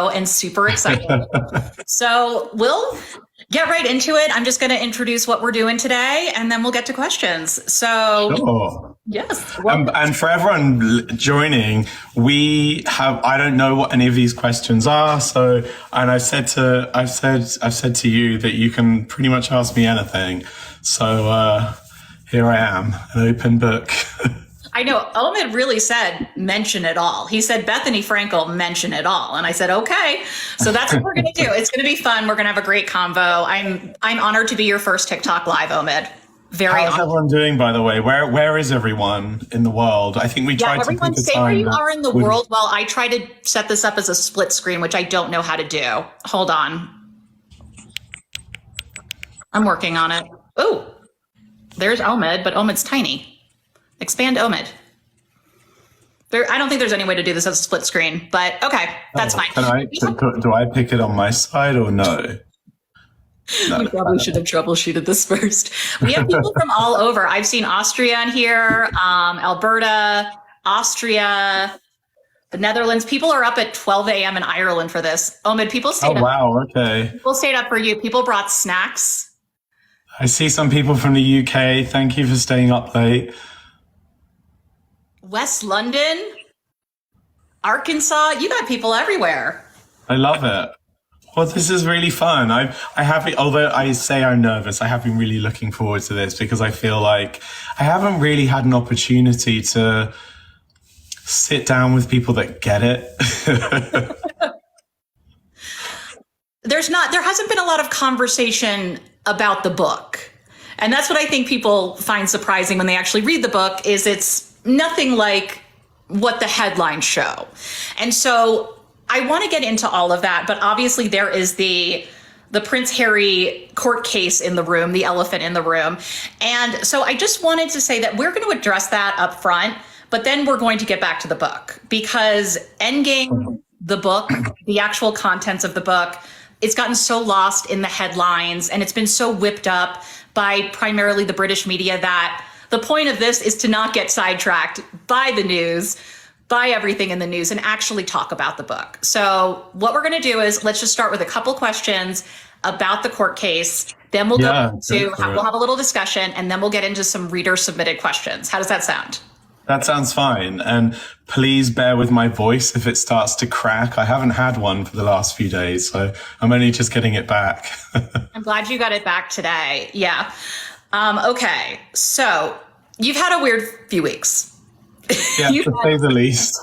and super excited. So we'll get right into it. I'm just going to introduce what we're doing today, and then we'll get to questions. So, sure. Yes. And for everyone joining, I don't know what any of these questions are. So, and I've said to you that you can pretty much ask me anything. So, here I am, an open book. I know Omid really said, mention it all. He said, Bethany Frankel, mention it all. And I said, okay. So that's what we're going to do. It's going to be fun. We're going to have a great convo. I'm honored to be your first TikTok live, Omid. Very How's everyone doing, by the way? Where is everyone in the world? I think we tried to pick a time. Say where you are in the world while I try to set this up as a split screen, which I don't know how to do. Hold on. I'm working on it. Oh, there's Omid, but Omid's tiny. Expand Omid. I don't think there's any way to do this as a split screen, but okay, that's fine. Do I pick it on my side or no? We probably should have troubleshooted this first. We have people from all over. I've seen Austria in here, Alberta, Austria, the Netherlands. People are up at 12 a.m. in Ireland for this. Omid, people stayed up. Wow, okay. People stayed up for you. People brought snacks. I see some people from the UK. Thank you for staying up late. West London, Arkansas, you got people everywhere. I love it. Well, this is really fun. Although I say I'm nervous, I have been really looking forward to this because I feel like I haven't really had an opportunity to sit down with people that get it. There hasn't been a lot of conversation about the book. And that's what I think people find surprising when they actually read the book is it's nothing like what the headlines show. And so I want to get into all of that, but obviously there is the Prince Harry court case in the room, the elephant in the room. And so I just wanted to say that we're going to address that up front, but then we're going to get back to the book because Endgame, the book, the actual contents of the book, it's gotten so lost in the headlines and it's been so whipped up by primarily the British media that the point of this is to not get sidetracked by the news, by everything in the news, and actually talk about the book. So what we're going to do is let's just start with a couple questions about the court case. Then we'll we'll have a little discussion, and then we'll get into some reader submitted questions. How does that sound? That sounds fine. And please bear with my voice if it starts to crack. I haven't had one for the last few days, so I'm only just getting it back. I'm glad you got it back today. Yeah. Okay, so you've had a weird few weeks. Yeah, to say the least.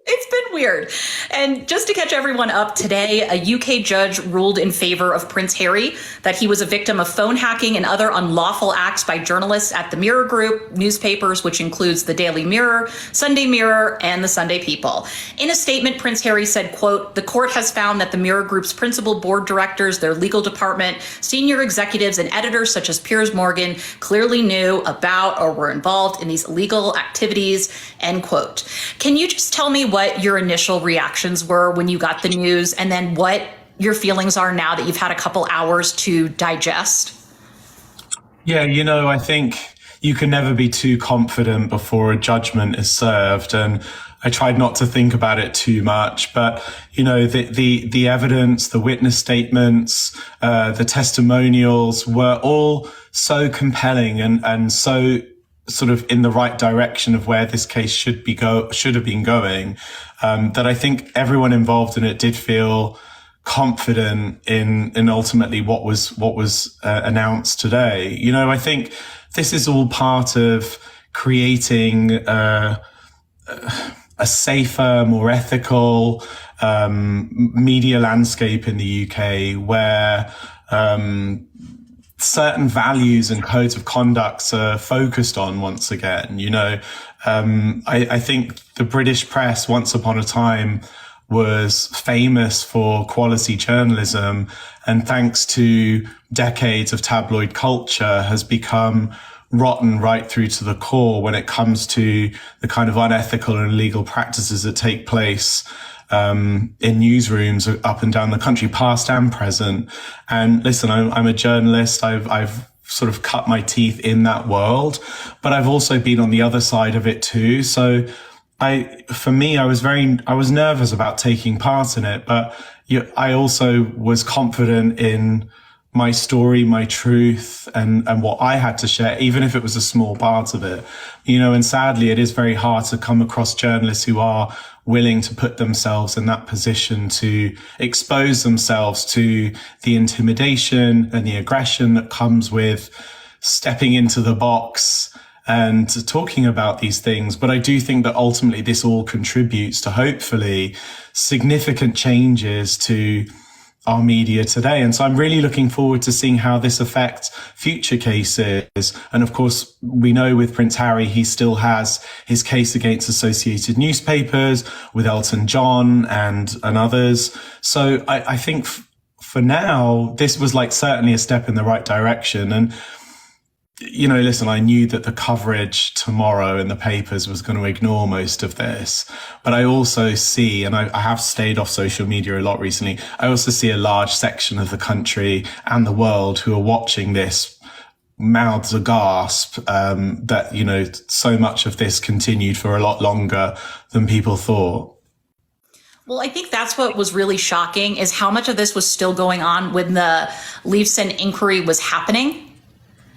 It's been weird. And just to catch everyone up, today, a UK judge ruled in favor of Prince Harry that he was a victim of phone hacking and other unlawful acts by journalists at the Mirror Group newspapers, which includes the Daily Mirror, Sunday Mirror, and the Sunday People. In a statement, Prince Harry said, quote, "The court has found that the Mirror Group's principal board directors, their legal department, senior executives, and editors such as Piers Morgan clearly knew about or were involved in these illegal activities," end quote. Can you just tell me what your initial reactions were when you got the news and then what your feelings are now that you've had a couple hours to digest? Yeah, I think you can never be too confident before a judgment is served. And I tried not to think about it too much, but the evidence, the witness statements, the testimonials were all so compelling and so sort of in the right direction of where this case should have been going, that I think everyone involved in it did feel confident in ultimately what was announced today. I think this is all part of creating a safer, more ethical media landscape in the UK where certain values and codes of conduct are focused on once again. I think the British press once upon a time was famous for quality journalism, and thanks to decades of tabloid culture has become rotten right through to the core when it comes to the kind of unethical and illegal practices that take place in newsrooms up and down the country, past and present. And listen, I'm a journalist. I've sort of cut my teeth in that world, but I've also been on the other side of it too. So For me, I was nervous about taking part in it, but I also was confident in my story, my truth, and what I had to share, even if it was a small part of it. And sadly, it is very hard to come across journalists who are willing to put themselves in that position to expose themselves to the intimidation and the aggression that comes with stepping into the box and talking about these things. But I do think that ultimately this all contributes to hopefully significant changes to our media today. And so I'm really looking forward to seeing how this affects future cases. And of course, we know with Prince Harry, he still has his case against Associated Newspapers with Elton John and others. So I think for now, this was like certainly a step in the right direction. And listen, I knew that the coverage tomorrow in the papers was going to ignore most of this, but I also see, and I have stayed off social media a lot recently, I also see a large section of the country and the world who are watching this mouths aghast, that, so much of this continued for a lot longer than people thought. Well, I think that's what was really shocking is how much of this was still going on when the Leifson inquiry was happening.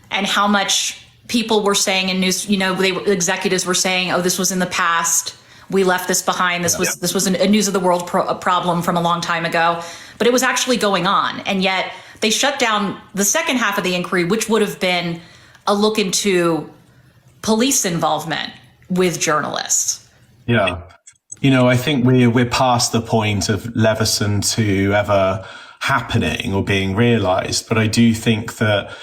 And how much people were saying in news, executives were saying, "Oh, this was in the past. We left this behind. This was a news of the world problem from a long time ago." But it was actually going on, and yet they shut down the second half of the inquiry, which would have been a look into police involvement with journalists. Yeah, I think we're past the point of Leveson 2 ever happening or being realised, but I do think that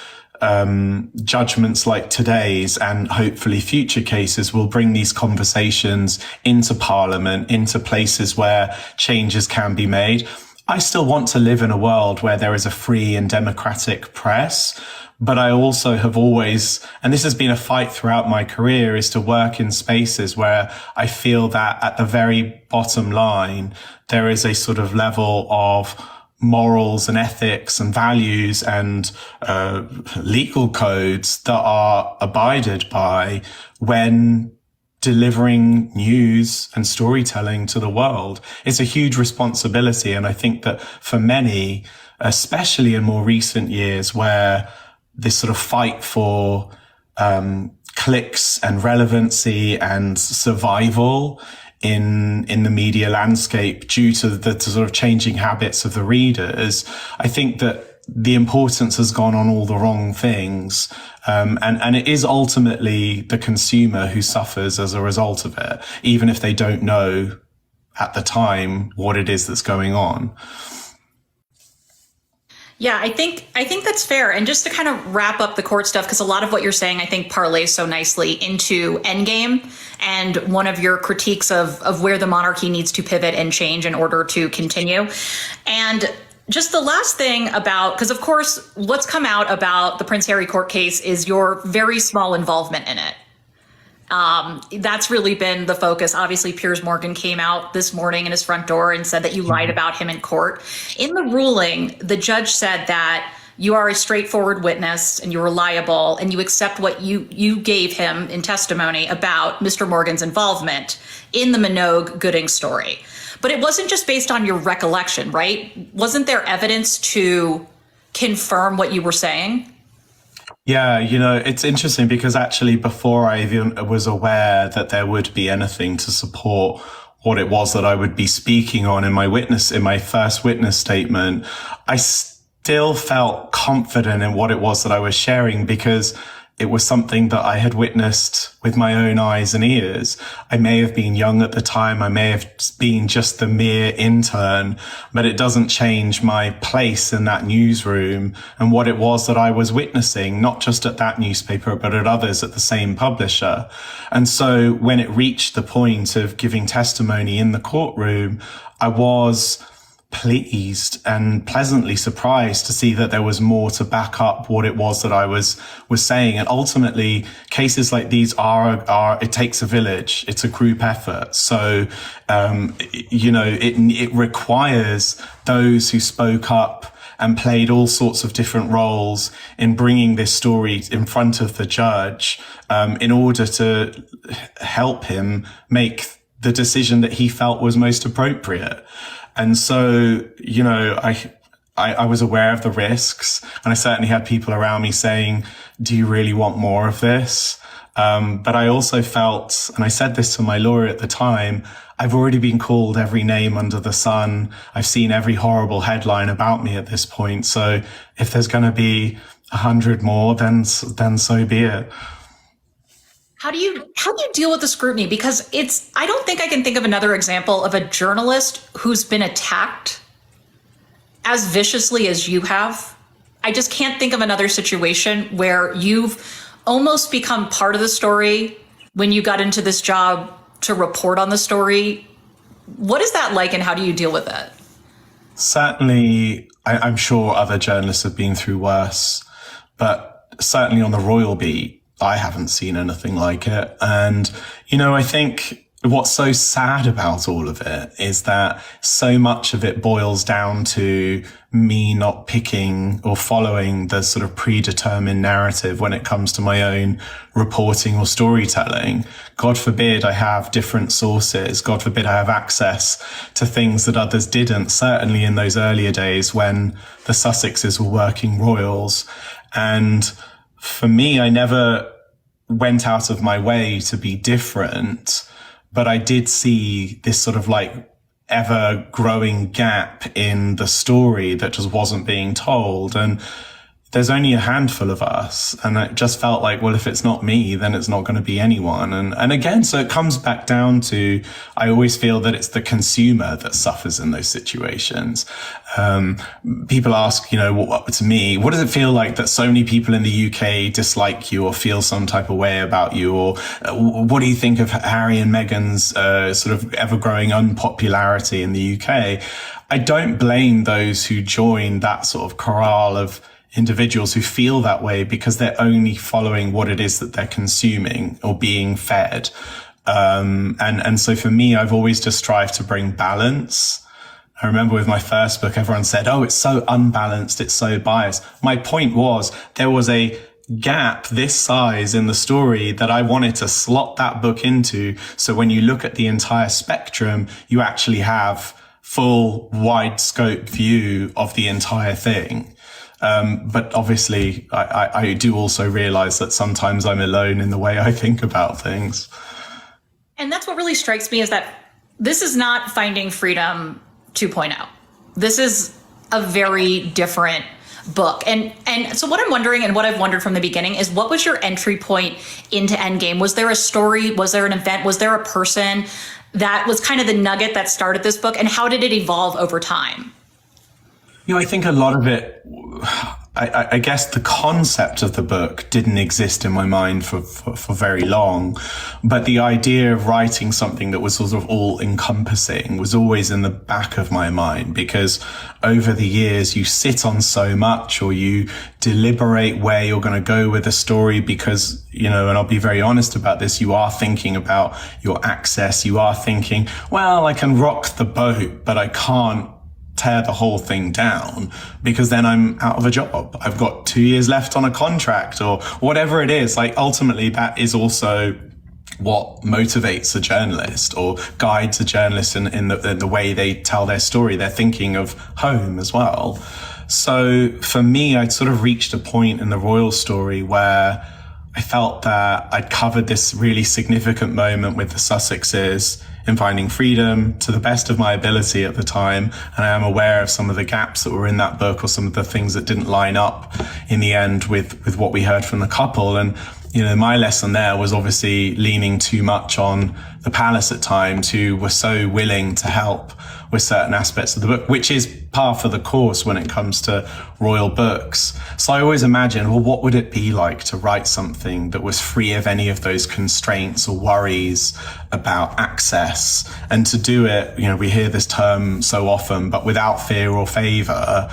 judgments like today's and hopefully future cases will bring these conversations into Parliament, into places where changes can be made. I still want to live in a world where there is a free and democratic press, but I also have always, and this has been a fight throughout my career, is to work in spaces where I feel that at the very bottom line, there is a sort of level of morals and ethics and values and legal codes that are abided by when delivering news and storytelling to the world. It's a huge responsibility. And I think that for many, especially in more recent years, where this sort of fight for clicks and relevancy and survival in the media landscape due to the sort of changing habits of the readers, I think that the importance has gone on all the wrong things. And it is ultimately the consumer who suffers as a result of it, even if they don't know at the time what it is that's going on. Yeah, I think that's fair. And just to kind of wrap up the court stuff, because a lot of what you're saying, I think, parlays so nicely into Endgame and one of your critiques of where the monarchy needs to pivot and change in order to continue. And just the last thing about, because of course, what's come out about the Prince Harry court case is your very small involvement in it. That's really been the focus. Obviously, Piers Morgan came out this morning in his front door and said that you lied about him in court. In the ruling, the judge said that you are a straightforward witness and you're reliable and you accept what you gave him in testimony about Mr. Morgan's involvement in the Minogue Gooding story. But it wasn't just based on your recollection, right? Wasn't there evidence to confirm what you were saying? Yeah, it's interesting because actually before I even was aware that there would be anything to support what it was that I would be speaking on in my first witness statement, I still felt confident in what it was that I was sharing because it was something that I had witnessed with my own eyes and ears. I may have been young at the time. I may have been just the mere intern, but it doesn't change my place in that newsroom and what it was that I was witnessing, not just at that newspaper, but at others at the same publisher. And so when it reached the point of giving testimony in the courtroom, I was pleased and pleasantly surprised to see that there was more to back up what it was that I was saying. And ultimately, cases like these are it takes a village. It's a group effort. So, it requires those who spoke up and played all sorts of different roles in bringing this story in front of the judge, in order to help him make the decision that he felt was most appropriate. And so, you know, I was aware of the risks, and I certainly had people around me saying, do you really want more of this? But I also felt, and I said this to my lawyer at the time, I've already been called every name under the sun. I've seen every horrible headline about me at this point. So if there's going to be 100 more, then so be it. How do you deal with the scrutiny? Because I don't think I can think of another example of a journalist who's been attacked as viciously as you have. I just can't think of another situation where you've almost become part of the story when you got into this job to report on the story. What is that like, and how do you deal with it? Certainly, I'm sure other journalists have been through worse, but certainly on the royal beat, I haven't seen anything like it. And, you know, I think what's so sad about all of it is that so much of it boils down to me not picking or following the sort of predetermined narrative when it comes to my own reporting or storytelling. God forbid I have different sources. God forbid I have access to things that others didn't, certainly in those earlier days when the Sussexes were working royals. And for me, I never went out of my way to be different, but I did see this sort of like ever growing gap in the story that just wasn't being told. And there's only a handful of us. And it just felt like, well, if it's not me, then it's not going to be anyone. And again, so it comes back down to, I always feel that it's the consumer that suffers in those situations. People ask, you know, to me, what does it feel like that so many people in the UK dislike you or feel some type of way about you? Or what do you think of Harry and Meghan's sort of ever growing unpopularity in the UK? I don't blame those who join that sort of corral of individuals who feel that way, because they're only following what it is that they're consuming or being fed. And so for me, I've always just strived to bring balance. I remember with my first book, everyone said, oh, it's so unbalanced, it's so biased. My point was there was a gap this size in the story that I wanted to slot that book into. So when you look at the entire spectrum, you actually have full wide scope view of the entire thing. But obviously, I do also realize that sometimes I'm alone in the way I think about things. And that's what really strikes me, is that this is not Finding Freedom 2.0. This is a very different book. And so what I'm wondering, and what I've wondered from the beginning, is what was your entry point into Endgame? Was there a story? Was there an event? Was there a person that was kind of the nugget that started this book? And how did it evolve over time? You know, I think a lot of it, I guess the concept of the book didn't exist in my mind for very long, but the idea of writing something that was sort of all encompassing was always in the back of my mind, because over the years you sit on so much, or you deliberate where you're going to go with a story, because, you know, and I'll be very honest about this, you are thinking about your access. You are thinking, well, I can rock the boat, but I can't tear the whole thing down, because then I'm out of a job. I've got 2 years left on a contract, or whatever it is. Like, ultimately, that is also what motivates a journalist or guides a journalist in the way they tell their story. They're thinking of home as well. So for me, I'd sort of reached a point in the royal story where I felt that I'd covered this really significant moment with the Sussexes in Finding Freedom to the best of my ability at the time. And I am aware of some of the gaps that were in that book, or some of the things that didn't line up in the end with what we heard from the couple. And, you know, my lesson there was obviously leaning too much on the palace at times, who were so willing to help with certain aspects of the book, which is par for the course when it comes to royal books. So I always imagine, well, what would it be like to write something that was free of any of those constraints or worries about access, and to do it, you know, we hear this term so often, but without fear or favor.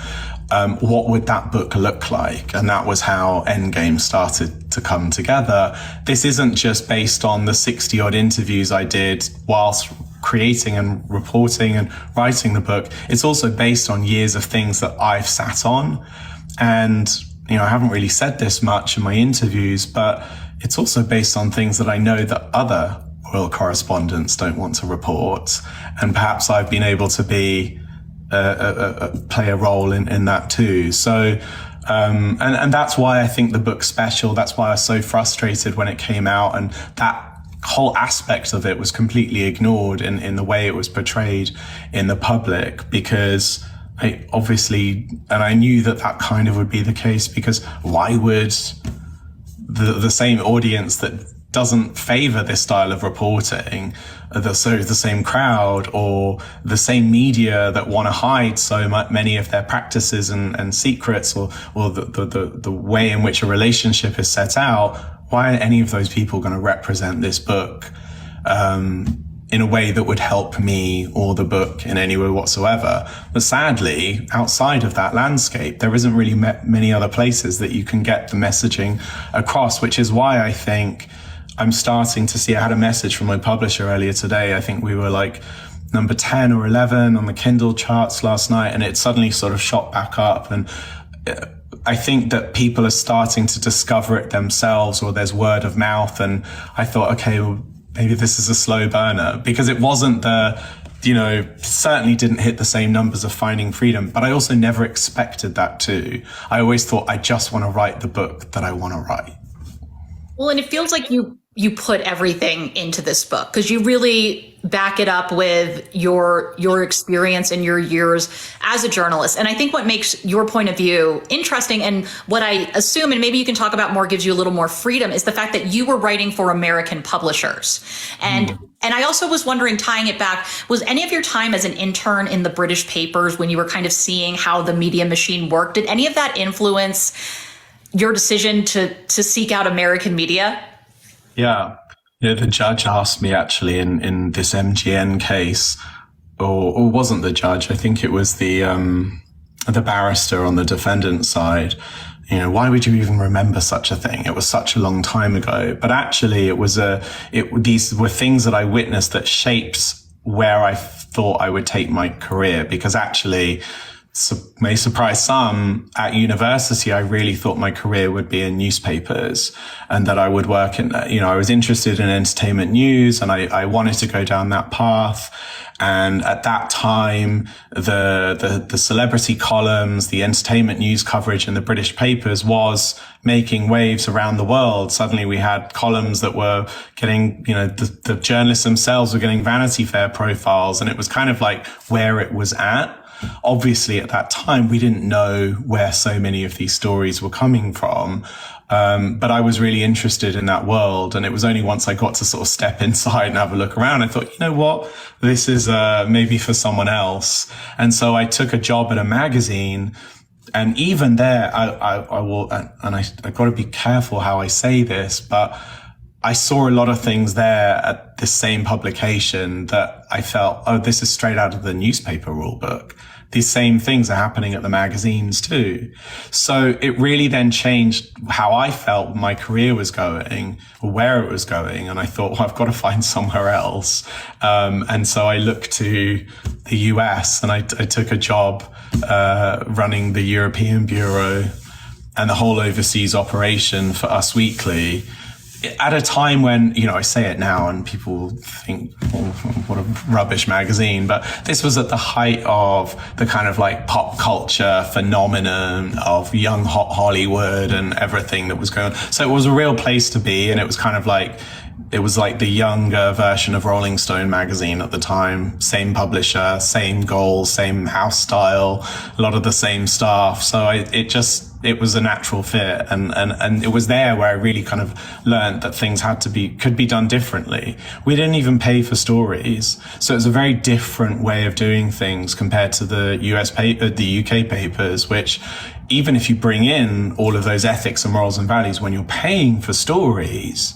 What would that book look like? And that was how Endgame started to come together. This isn't just based on the 60 odd interviews I did whilst creating and reporting and writing the book. It's also based on years of things that I've sat on. And, you know, I haven't really said this much in my interviews, but it's also based on things that I know that other royal correspondents don't want to report. And perhaps I've been able to be play a role in that too. So, and that's why I think the book's special. That's why I was so frustrated when it came out, and that whole aspect of it was completely ignored in the way it was portrayed in the public, because I obviously, and I knew that kind of would be the case, because why would the same audience that doesn't favor this style of reporting, the same crowd or the same media that want to hide so many of their practices and secrets, or the way in which a relationship is set out, why are any of those people going to represent this book in a way that would help me or the book in any way whatsoever? But sadly, outside of that landscape, there isn't really many other places that you can get the messaging across, which is why I think I'm starting to see. I had a message from my publisher earlier today. I think we were like number 10 or 11 on the Kindle charts last night, and it suddenly sort of shot back up. And I think that people are starting to discover it themselves, or there's word of mouth. And I thought, okay, well, maybe this is a slow burner, because it wasn't certainly didn't hit the same numbers of Finding Freedom, but I also never expected that to. I always thought, I just want to write the book that I want to write. Well, and it feels like you put everything into this book, because you really back it up with your experience and your years as a journalist. And I think what makes your point of view interesting, and what I assume, and maybe you can talk about more, gives you a little more freedom, is the fact that you were writing for American publishers. And I also was wondering, tying it back, was any of your time as an intern in the British papers, when you were kind of seeing how the media machine worked, did any of that influence your decision to seek out American media? Yeah. The judge asked me actually in this MGN case, or wasn't the judge, I think it was the barrister on the defendant's side, why would you even remember such a thing? It was such a long time ago. But actually these were things that I witnessed that shaped where I thought I would take my career, because actually, may surprise some, at university, I really thought my career would be in newspapers, and that I would work in, I was interested in entertainment news, and I wanted to go down that path. And at that time, the celebrity columns, the entertainment news coverage in the British papers was making waves around the world. Suddenly we had columns that were getting, the journalists themselves were getting Vanity Fair profiles, and it was kind of like where it was at. Obviously, at that time, we didn't know where so many of these stories were coming from. But I was really interested in that world. And it was only once I got to sort of step inside and have a look around, I thought, you know what, this is maybe for someone else. And so I took a job at a magazine. And even there, I will, and I got to be careful how I say this, but I saw a lot of things there at this same publication that I felt, oh, this is straight out of the newspaper rule book. These same things are happening at the magazines too. So it really then changed how I felt my career was going, or where it was going. And I thought, well, I've got to find somewhere else. And so I looked to the US, and I took a job running the European Bureau and the whole overseas operation for Us Weekly, at a time when, I say it now and people think, oh, what a rubbish magazine, but this was at the height of the kind of like pop culture phenomenon of young hot Hollywood and everything that was going on. So it was a real place to be, and it was kind of like, it was like the younger version of Rolling Stone magazine at the time. Same publisher, same goals, same house style, a lot of the same staff. So it was a natural fit. And it was there where I really kind of learned that things could be done differently. We didn't even pay for stories. So it was a very different way of doing things compared to the the UK papers, which even if you bring in all of those ethics and morals and values, when you're paying for stories,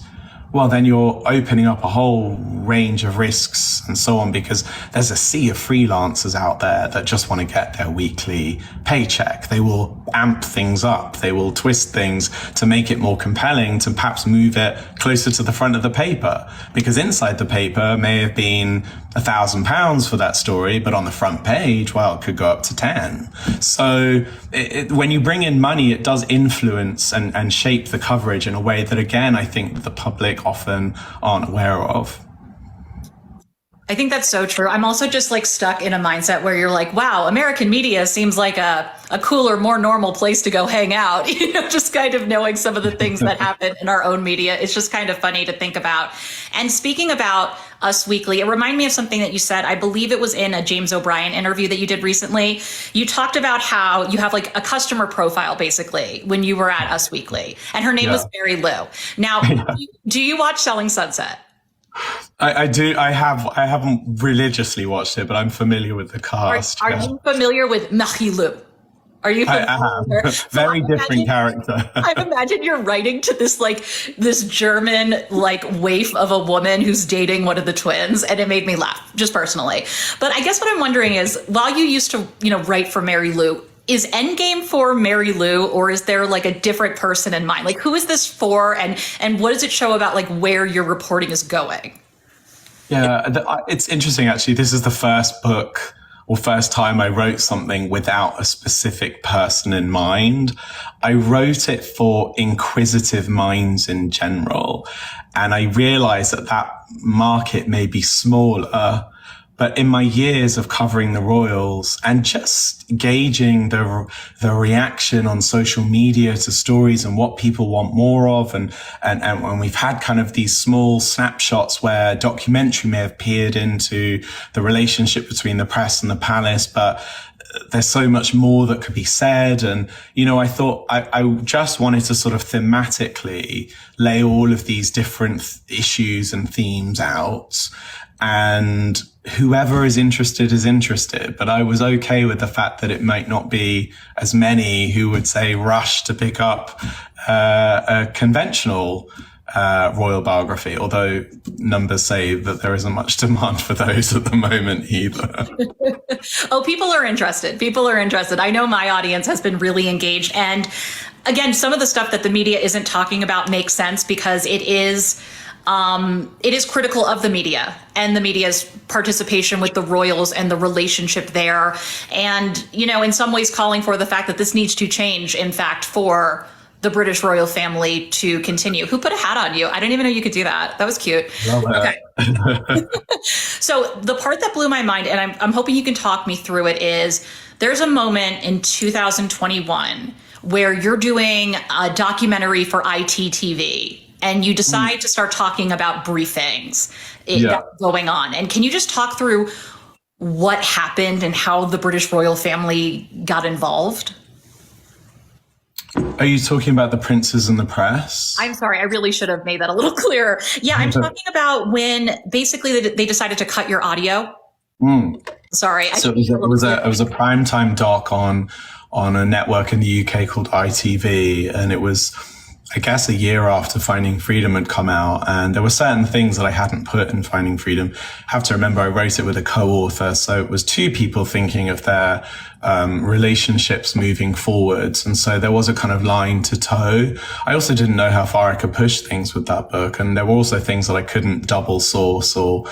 well, then you're opening up a whole range of risks and so on, because there's a sea of freelancers out there that just want to get their weekly paycheck. They will amp things up. They will twist things to make it more compelling, to perhaps move it closer to the front of the paper, because inside the paper may have been £1,000 for that story, but on the front page, well, it could go up to 10. So when you bring in money, it does influence and shape the coverage in a way that, again, I think the public often aren't aware of. I think that's so true. I'm also just like stuck in a mindset where you're like, wow, American media seems like a cooler, more normal place to go hang out. You know, just kind of knowing some of the things that happen in our own media. It's just kind of funny to think about. And speaking about Us Weekly, it reminded me of something that you said. I believe it was in a James O'Brien interview that you did recently. You talked about how you have like a customer profile basically when you were at Us Weekly, and her name was Mary Lou. Now, do you watch Selling Sunset? I do. I haven't religiously watched it, but I'm familiar with the cast. Are you familiar with Mary Lou? Are you familiar? I am. Very different character. I imagine you're writing to this German like waif of a woman who's dating one of the twins, and it made me laugh just personally. But I guess what I'm wondering is, while you used to, write for Mary Lou, is Endgame for Mary Lou, or is there like a different person in mind? Like, who is this for, and what does it show about like where your reporting is going? Yeah, it's interesting actually. This is the first book or first time I wrote something without a specific person in mind. I wrote it for inquisitive minds in general, and I realized that market may be smaller. But in my years of covering the royals and just gauging the reaction on social media to stories and what people want more of, and when we've had kind of these small snapshots where documentary may have peered into the relationship between the press and the palace, but there's so much more that could be said. And, I thought I just wanted to sort of thematically lay all of these different issues and themes out, and whoever is interested, but I was okay with the fact that it might not be as many who would say rush to pick up a conventional royal biography, although numbers say that there isn't much demand for those at the moment either. Oh, people are interested. I know my audience has been really engaged. And again, some of the stuff that the media isn't talking about makes sense because it is critical of the media and the media's participation with the royals and the relationship there. And, in some ways calling for the fact that this needs to change, in fact, for the British royal family to continue. Who put a hat on you? I didn't even know you could do that. That was cute. Okay. So the part that blew my mind, and I'm hoping you can talk me through it, is there's a moment in 2021 where you're doing a documentary for ITTV. And you decide to start talking about briefings going on. And can you just talk through what happened and how the British royal family got involved? Are you talking about the princes and the press? I'm sorry, I really should have made that a little clearer. Yeah, I'm talking about when basically they decided to cut your audio. Sorry. So it was a primetime doc on a network in the UK called ITV, and it was, I guess, a year after Finding Freedom had come out, and there were certain things that I hadn't put in Finding Freedom. I have to remember I wrote it with a co-author, so it was two people thinking of their relationships moving forwards, and so there was a kind of line to toe. I also didn't know how far I could push things with that book, and there were also things that I couldn't double source or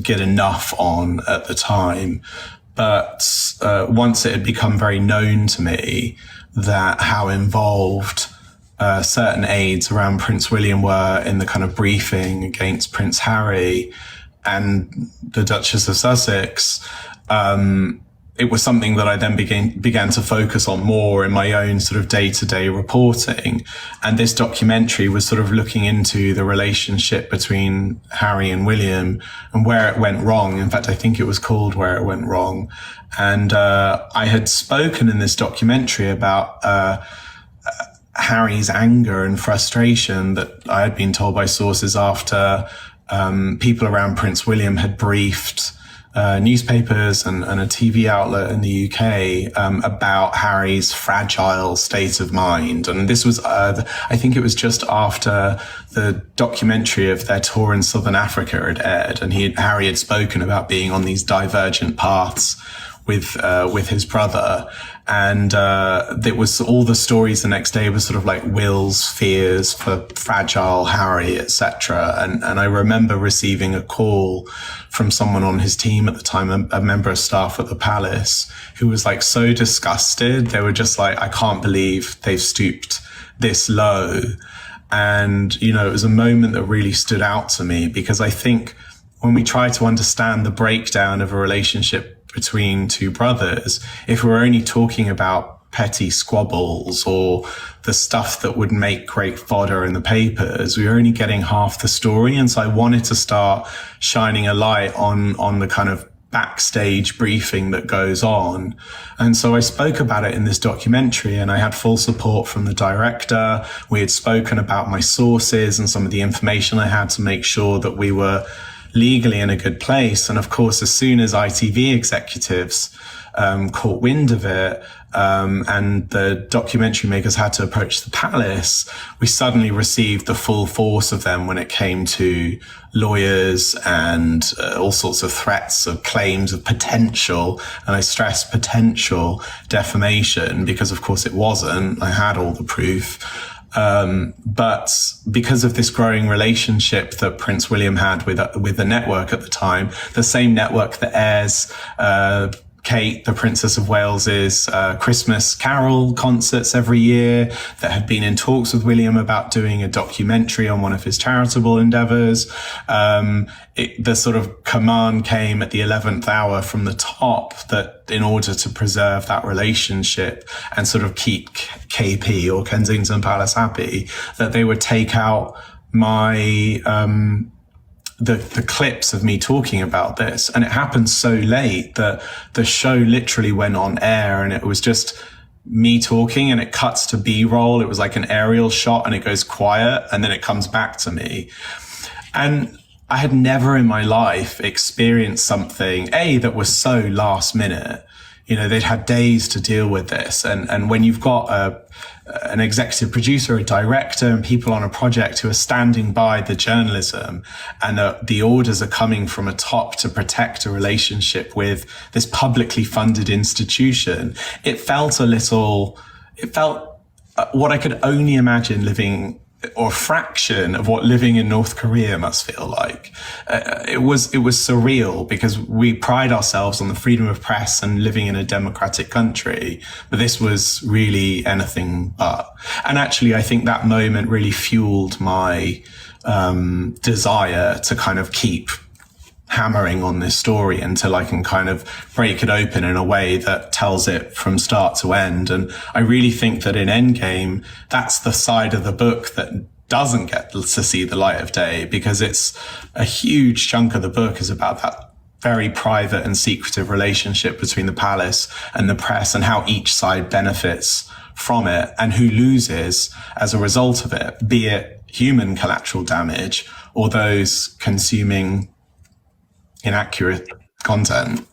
get enough on at the time. But once it had become very known to me that how involved certain aides around Prince William were in the kind of briefing against Prince Harry and the Duchess of Sussex, it was something that I then began to focus on more in my own sort of day-to-day reporting. And this documentary was sort of looking into the relationship between Harry and William and where it went wrong. In fact, I think it was called Where It Went Wrong. And I had spoken in this documentary about Harry's anger and frustration that I had been told by sources after people around Prince William had briefed newspapers and a TV outlet in the UK about Harry's fragile state of mind. And this was, I think it was just after the documentary of their tour in Southern Africa had aired, and Harry had spoken about being on these divergent paths with his brother. And it was all the stories the next day was sort of like Will's fears for fragile Harry, etc. And I remember receiving a call from someone on his team at the time, a member of staff at the palace, who was like so disgusted. They were just like, I can't believe they've stooped this low. And, it was a moment that really stood out to me, because I think when we try to understand the breakdown of a relationship between two brothers, if we're only talking about petty squabbles or the stuff that would make great fodder in the papers, we were only getting half the story. And so I wanted to start shining a light on the kind of backstage briefing that goes on. And so I spoke about it in this documentary, and I had full support from the director. We had spoken about my sources and some of the information I had to make sure that we were legally in a good place. And of course, as soon as ITV executives caught wind of it, and the documentary makers had to approach the palace, we suddenly received the full force of them when it came to lawyers and all sorts of threats of claims of potential, and I stress potential defamation, because of course it wasn't. I had all the proof. But because of this growing relationship that Prince William had with the network at the time, the same network that airs Kate, the Princess of Wales's Christmas Carol concerts every year, that had been in talks with William about doing a documentary on one of his charitable endeavors. The sort of command came at the 11th hour from the top that in order to preserve that relationship and sort of keep KP or Kensington Palace happy, that they would take out my the clips of me talking about this. And it happened so late that the show literally went on air, and it was just me talking, and it cuts to B-roll. It was like an aerial shot, and it goes quiet, and then it comes back to me. And I had never in my life experienced something, that was so last minute. You know, they'd had days to deal with this. And when you've got an executive producer, a director, and people on a project who are standing by the journalism, and the orders are coming from a top to protect a relationship with this publicly funded institution, it felt what I could only imagine living, or a fraction of what living in North Korea must feel like. It was surreal, because we pride ourselves on the freedom of press and living in a democratic country, but this was really anything but. And actually, I think that moment really fueled my desire to kind of keep hammering on this story until I can kind of break it open in a way that tells it from start to end. And I really think that in Endgame, that's the side of the book that doesn't get to see the light of day, because it's a huge chunk of the book is about that very private and secretive relationship between the palace and the press, and how each side benefits from it and who loses as a result of it, be it human collateral damage or those consuming inaccurate content.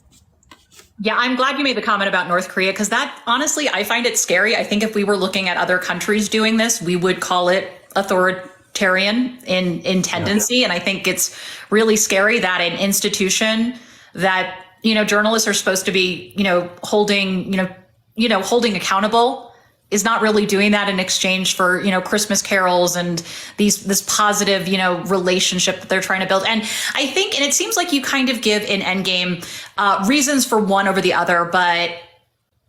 Yeah, I'm glad you made the comment about North Korea, because that, honestly, I find it scary. I think if we were looking at other countries doing this, we would call it authoritarian in tendency. Yeah. And I think it's really scary that an institution that, journalists are supposed to be, holding accountable is not really doing that in exchange for, Christmas carols and this positive, relationship that they're trying to build. And I think, and it seems like you kind of give in Endgame reasons for one over the other, but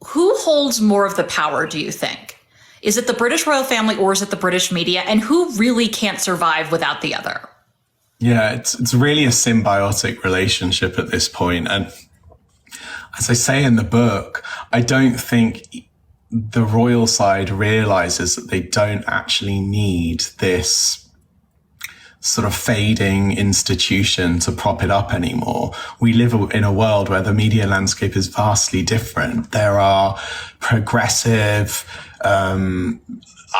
who holds more of the power, do you think? Is it the British royal family, or is it the British media? And who really can't survive without the other? Yeah, it's really a symbiotic relationship at this point. And as I say in the book, I don't think the royal side realizes that they don't actually need this sort of fading institution to prop it up anymore. We live in a world where the media landscape is vastly different. There are progressive,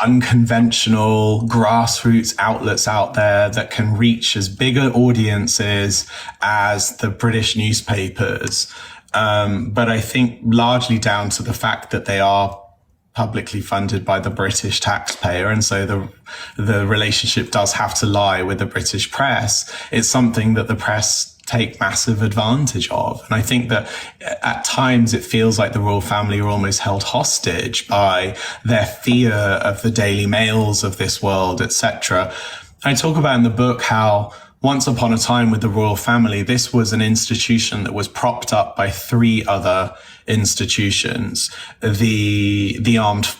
unconventional grassroots outlets out there that can reach as bigger audiences as the British newspapers. But I think largely down to the fact that they are publicly funded by the British taxpayer. And so the relationship does have to lie with the British press. It's something that the press take massive advantage of. And I think that at times it feels like the royal family are almost held hostage by their fear of the Daily Mails of this world, etc. I talk about in the book how once upon a time with the royal family, this was an institution that was propped up by three other institutions. The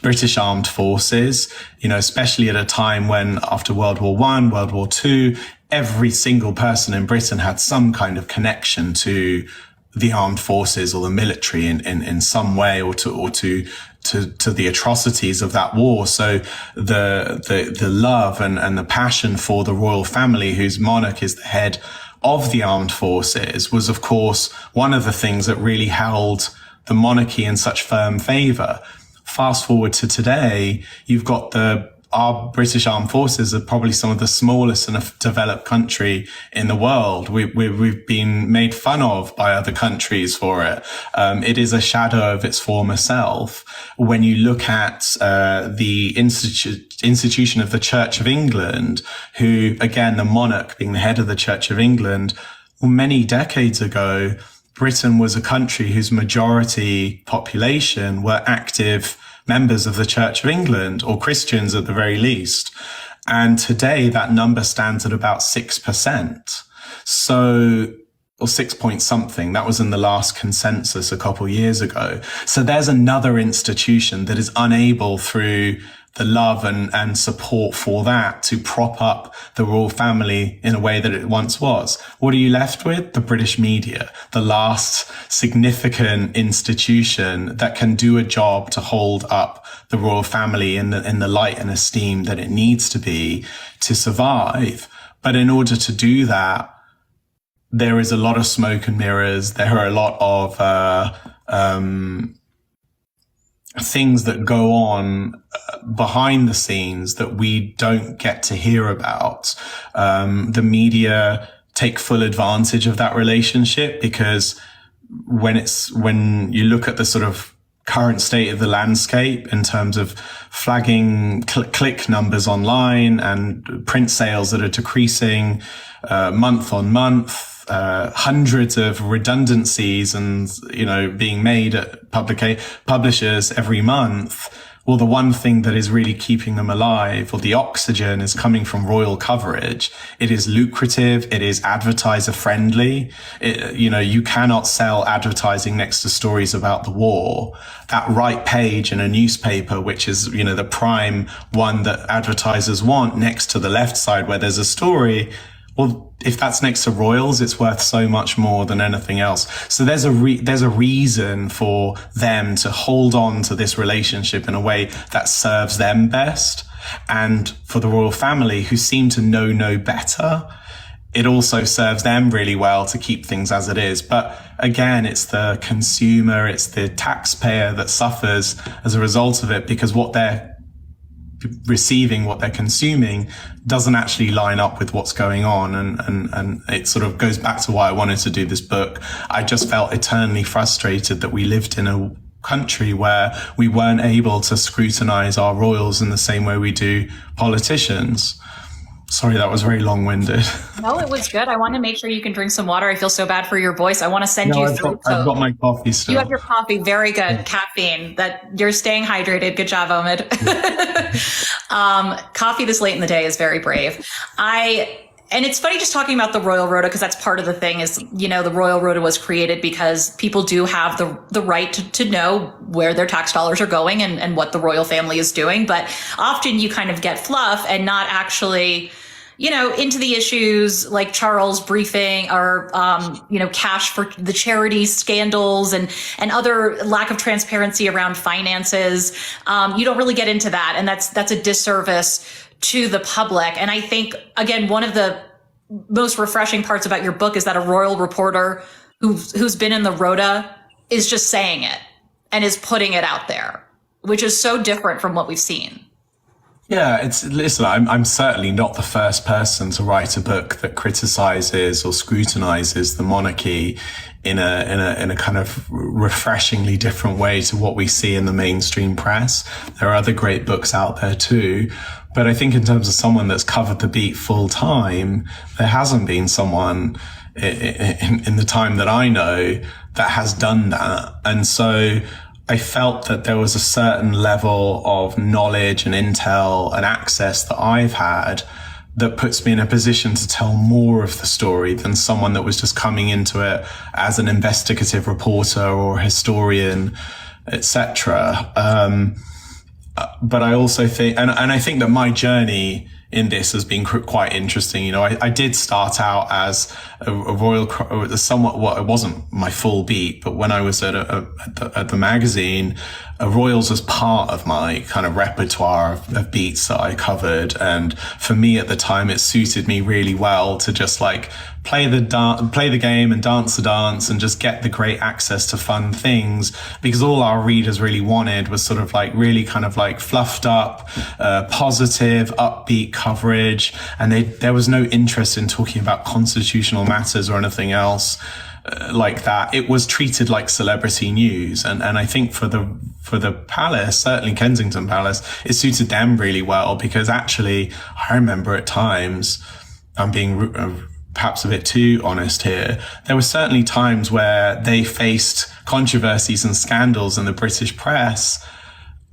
British armed forces, especially at a time when after World War I, World War II, every single person in Britain had some kind of connection to the armed forces or the military in some way, or to the atrocities of that war. So the love and the passion for the royal family, whose monarch is the head of the armed forces, was of course one of the things that really held the monarchy in such firm favor. Fast forward to today, you've got our British Armed Forces are probably some of the smallest and developed country in the world. We've been made fun of by other countries for it. It is a shadow of its former self. When you look at the institution of the Church of England, who, again, the monarch being the head of the Church of England, many decades ago, Britain was a country whose majority population were active members of the Church of England, or Christians at the very least. And today that number stands at about 6%. So, or 6 point something. That was in the last consensus a couple of years ago. So there's another institution that is unable, through the love and support for that, to prop up the royal family in a way that it once was. What are you left with? The British media, the last significant institution that can do a job to hold up the royal family in the light and esteem that it needs to be to survive. But in order to do that, there is a lot of smoke and mirrors. There are a lot of things that go on behind the scenes that we don't get to hear about. The media take full advantage of that relationship, because when you look at the sort of current state of the landscape in terms of flagging click numbers online and print sales that are decreasing month on month, hundreds of redundancies and, being made at publishers every month. Well, the one thing that is really keeping them alive, or the oxygen, is coming from royal coverage. It is lucrative. It is advertiser friendly. You cannot sell advertising next to stories about the war. That right page in a newspaper, which is, the prime one that advertisers want, next to the left side where there's a story, well, if that's next to royals, it's worth so much more than anything else. So there's a reason for them to hold on to this relationship in a way that serves them best. And for the royal family, who seem to know no better, it also serves them really well to keep things as it is. But again, it's the consumer, it's the taxpayer that suffers as a result of it, because what they're receiving, what they're consuming, doesn't actually line up with what's going on. And it sort of goes back to why I wanted to do this book. I just felt eternally frustrated that we lived in a country where we weren't able to scrutinize our royals in the same way we do politicians. Sorry, that was very long-winded. No, it was good. I want to make sure you can drink some water. I feel so bad for your voice. I want to send you I've got my coffee still. You have your coffee. Very good. Yeah. Caffeine. That you're staying hydrated. Good job, Omid. Coffee this late in the day is very brave. And it's funny just talking about the Royal Rota, because that's part of the thing is, the Royal Rota was created because people do have the right to know where their tax dollars are going and what the royal family is doing. But often you kind of get fluff and not actually, into the issues like Charles briefing or, cash for the charity scandals and other lack of transparency around finances. You don't really get into that. And that's a disservice to the public. And I think, again, one of the most refreshing parts about your book is that a royal reporter who's been in the Rota is just saying it and is putting it out there, which is so different from what we've seen. Yeah, I'm certainly not the first person to write a book that criticizes or scrutinizes the monarchy in a kind of refreshingly different way to what we see in the mainstream press. There are other great books out there too. But I think in terms of someone that's covered the beat full time, there hasn't been someone in the time that I know that has done that. And so I felt that there was a certain level of knowledge and intel and access that I've had that puts me in a position to tell more of the story than someone that was just coming into it as an investigative reporter or historian, etc. But I also think, and I think that my journey in this has been quite interesting. You know, I did start out as a royal, somewhat, well, it wasn't my full beat, but when I was at the magazine, royals was part of my kind of repertoire of beats that I covered. And for me at the time, it suited me really well to just like play the game and dance the dance and just get the great access to fun things, because all our readers really wanted was sort of like really kind of like fluffed up, positive, upbeat coverage. And there was no interest in talking about constitutional matters or anything else like that. It was treated like celebrity news. And I think for the palace, certainly Kensington Palace, it suited them really well, because actually I remember at times, I'm being perhaps a bit too honest here, there were certainly times where they faced controversies and scandals in the British press.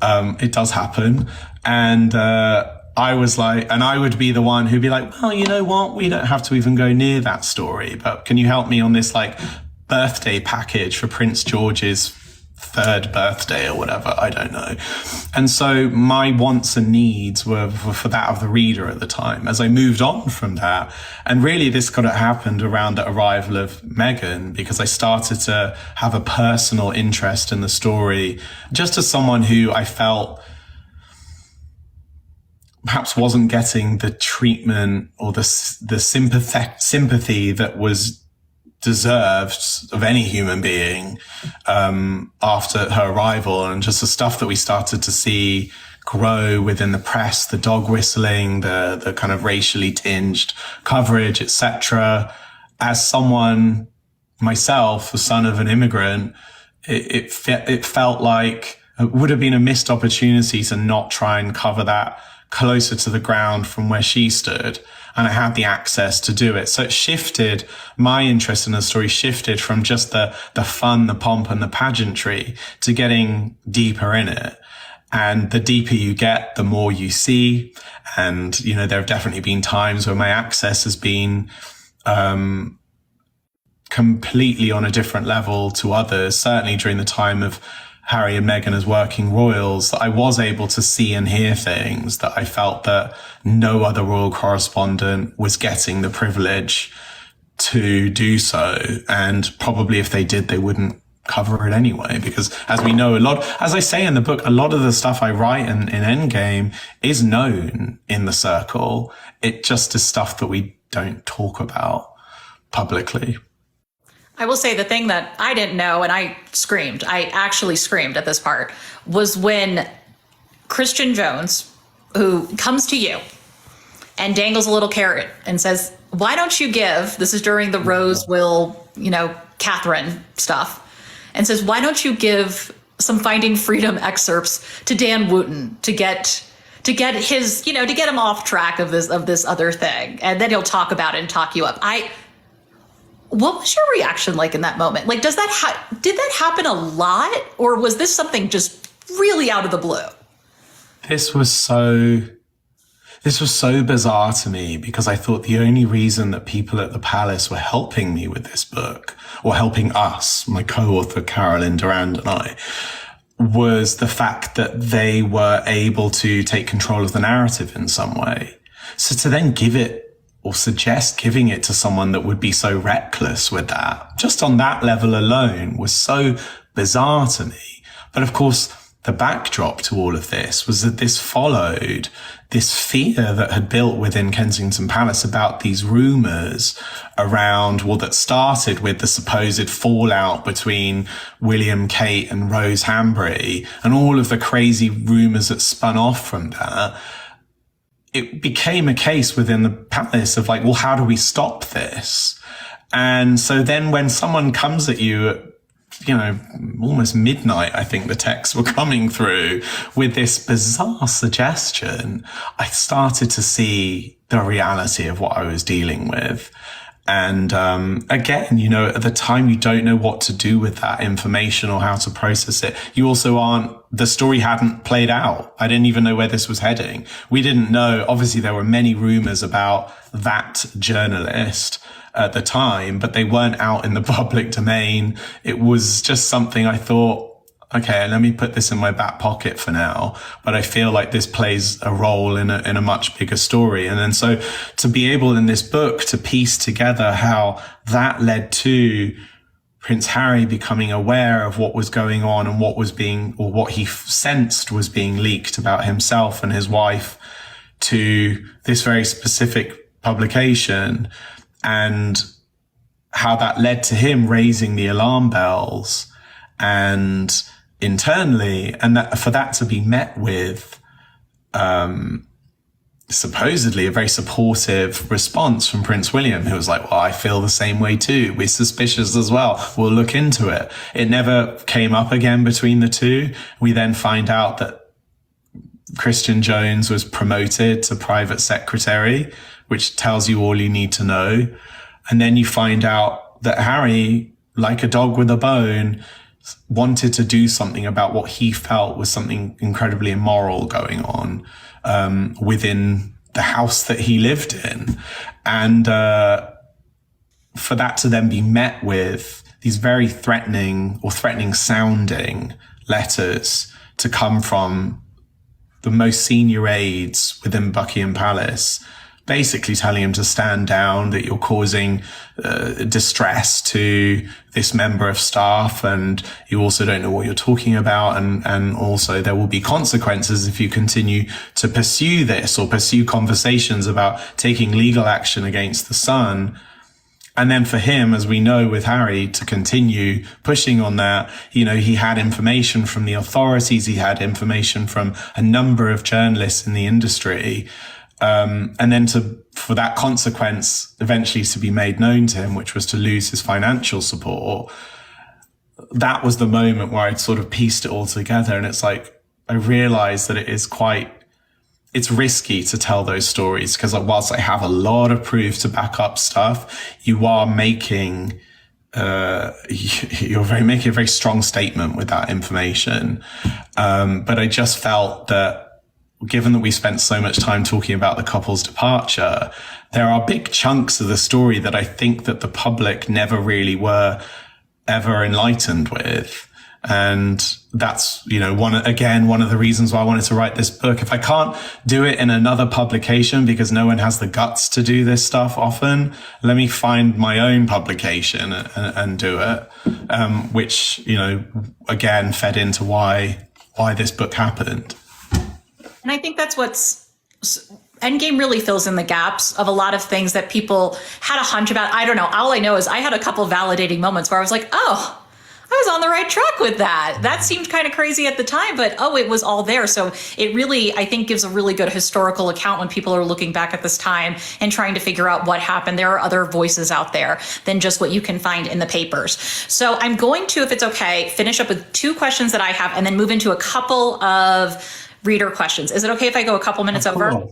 It does happen. And I was like, and I would be the one who'd be like, well, you know what? We don't have to even go near that story, but can you help me on this like birthday package for Prince George's 3rd birthday or whatever? I don't know. And so my wants and needs were for that of the reader at the time. As I moved on from that, and really this kind of happened around the arrival of Meghan, because I started to have a personal interest in the story, just as someone who I felt perhaps wasn't getting the treatment or the sympathy that was deserved of any human being after her arrival, and just the stuff that we started to see grow within the press, the dog whistling, the kind of racially tinged coverage, etc. As someone myself, the son of an immigrant, it felt like it would have been a missed opportunity to not try and cover that closer to the ground from where she stood. And I had the access to do it. So it shifted, my interest in the story shifted from just the fun, the pomp and the pageantry to getting deeper in it. And the deeper you get, the more you see. And, you know, there have definitely been times where my access has been, completely on a different level to others. Certainly during the time of Harry and Meghan as working royals, that I was able to see and hear things that I felt that no other royal correspondent was getting the privilege to do so. And probably if they did, they wouldn't cover it anyway, because as we know, as I say in the book, a lot of the stuff I write in Endgame is known in the circle. It just is stuff that we don't talk about publicly. I will say the thing that I didn't know, and I actually screamed at this part, was when Christian Jones, who comes to you and dangles a little carrot and says, why don't you give, this is during the Rose, Will, Catherine stuff, and says, why don't you give some Finding Freedom excerpts to Dan Wooten to get his, to get him off track of this other thing. And then he'll talk about it and talk you up. What was your reaction like in that moment? Like, did that happen a lot, or was this something just really out of the blue? This was so bizarre to me, because I thought the only reason that people at the palace were helping me with this book, or helping us, my co-author Carolyn Durand and I, was the fact that they were able to take control of the narrative in some way. So to then give it, or suggest giving it to someone that would be so reckless with that, just on that level alone, was so bizarre to me. But of course, the backdrop to all of this was that this followed this fear that had built within Kensington Palace about these rumours around, that started with the supposed fallout between William, Kate and Rose Hambury, and all of the crazy rumours that spun off from that. It became a case within the palace of like, well, how do we stop this? And so then when someone comes at you at, almost midnight, I think the texts were coming through with this bizarre suggestion, I started to see the reality of what I was dealing with. And again, at the time, you don't know what to do with that information or how to process it. You also the story hadn't played out. I didn't even know where this was heading. We didn't know. Obviously, there were many rumors about that journalist at the time, but they weren't out in the public domain. It was just something I thought, okay, let me put this in my back pocket for now. But I feel like this plays a role in a much bigger story. And then so to be able in this book to piece together how that led to Prince Harry becoming aware of what was going on and what was being, or what he sensed was being leaked about himself and his wife to this very specific publication, and how that led to him raising the alarm bells and internally, and that for that to be met with supposedly a very supportive response from Prince William, who was like, well, I feel the same way too. We're suspicious as well. We'll look into it. It never came up again between the two. We then find out that Christian Jones was promoted to private secretary, which tells you all you need to know. And then you find out that Harry, like a dog with a bone, wanted to do something about what he felt was something incredibly immoral going on within the house that he lived in. And for that to then be met with these very threatening sounding letters to come from the most senior aides within Buckingham Palace, basically telling him to stand down, that you're causing distress to this member of staff, and you also don't know what you're talking about, and also there will be consequences if you continue to pursue this or pursue conversations about taking legal action against the Sun. And then for him, as we know with Harry, to continue pushing on that, you know, he had information from the authorities, he had information from a number of journalists in the industry. And then for that consequence eventually to be made known to him, which was to lose his financial support. That was the moment where I'd sort of pieced it all together. And it's like, I realized that it's risky to tell those stories, because whilst I have a lot of proof to back up stuff, you are making making a very strong statement with that information. But I just felt that, given that we spent so much time talking about the couple's departure, there are big chunks of the story that I think that the public never really were ever enlightened with. And that's, you know, one of the reasons why I wanted to write this book. If I can't do it in another publication because no one has the guts to do this stuff often, let me find my own publication and do it. Which, you know, again, fed into why this book happened. And I think that's Endgame really fills in the gaps of a lot of things that people had a hunch about. I don't know. All I know is I had a couple validating moments where I was like, oh, I was on the right track with that. That seemed kind of crazy at the time, but it was all there. So it really, I think, gives a really good historical account when people are looking back at this time and trying to figure out what happened. There are other voices out there than just what you can find in the papers. So I'm going to, if it's okay, finish up with 2 questions that I have and then move into a couple of reader questions. Is it okay if I go a couple minutes over?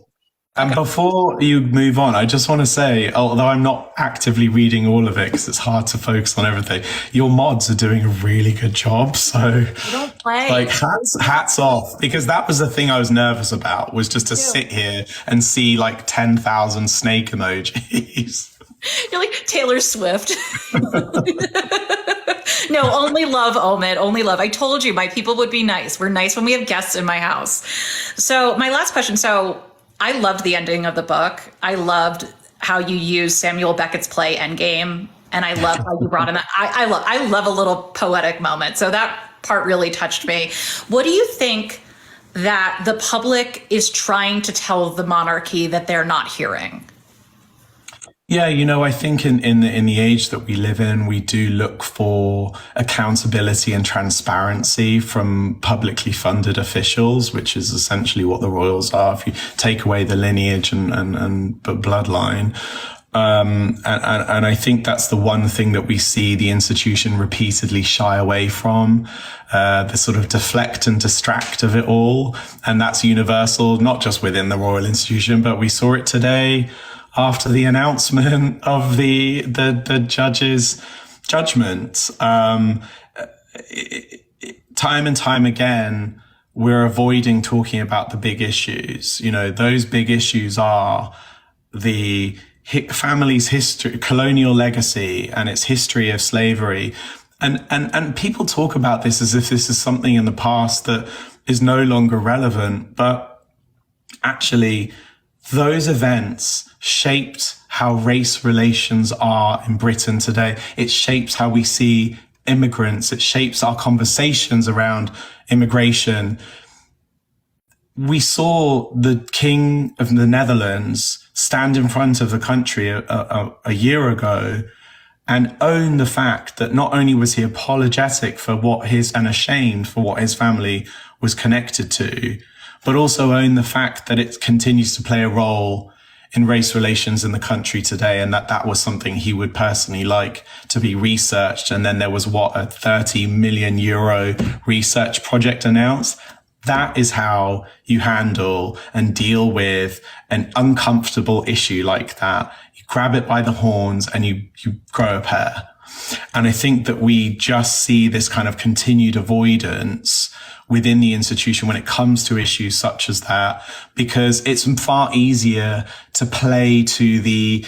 And before you move on, I just want to say, although I'm not actively reading all of it because it's hard to focus on everything, your mods are doing a really good job. So don't play. Like hats off, because that was the thing I was nervous about, was just to sit here and see like 10,000 snake emojis. You're like Taylor Swift. No, only love, Omid, only love. I told you my people would be nice. We're nice when we have guests in my house. So my last question. So I loved the ending of the book. I loved how you used Samuel Beckett's play Endgame. And I love how you brought in that. I love a little poetic moment. So that part really touched me. What do you think that the public is trying to tell the monarchy that they're not hearing? Yeah, you know, I think in the age that we live in, we do look for accountability and transparency from publicly funded officials, which is essentially what the royals are. If you take away the lineage and bloodline. And I think that's the one thing that we see the institution repeatedly shy away from, the sort of deflect and distract of it all. And that's universal, not just within the royal institution, but we saw it today after the announcement of the judge's judgment. Time and time again, we're avoiding talking about the big issues. You know, those big issues are the family's history, colonial legacy, and its history of slavery, And people talk about this as if this is something in the past that is no longer relevant, but actually those events shaped how race relations are in Britain today. It shapes how we see immigrants. It shapes our conversations around immigration. We saw the King of the Netherlands stand in front of the country a year ago and own the fact that not only was he apologetic for and ashamed for what his family was connected to, but also own the fact that it continues to play a role in race relations in the country today, and that was something he would personally like to be researched. And then there was a 30 million euro research project announced. That is how you handle and deal with an uncomfortable issue like that. You grab it by the horns and you grow a pair. And I think that we just see this kind of continued avoidance within the institution when it comes to issues such as that, because it's far easier to play to the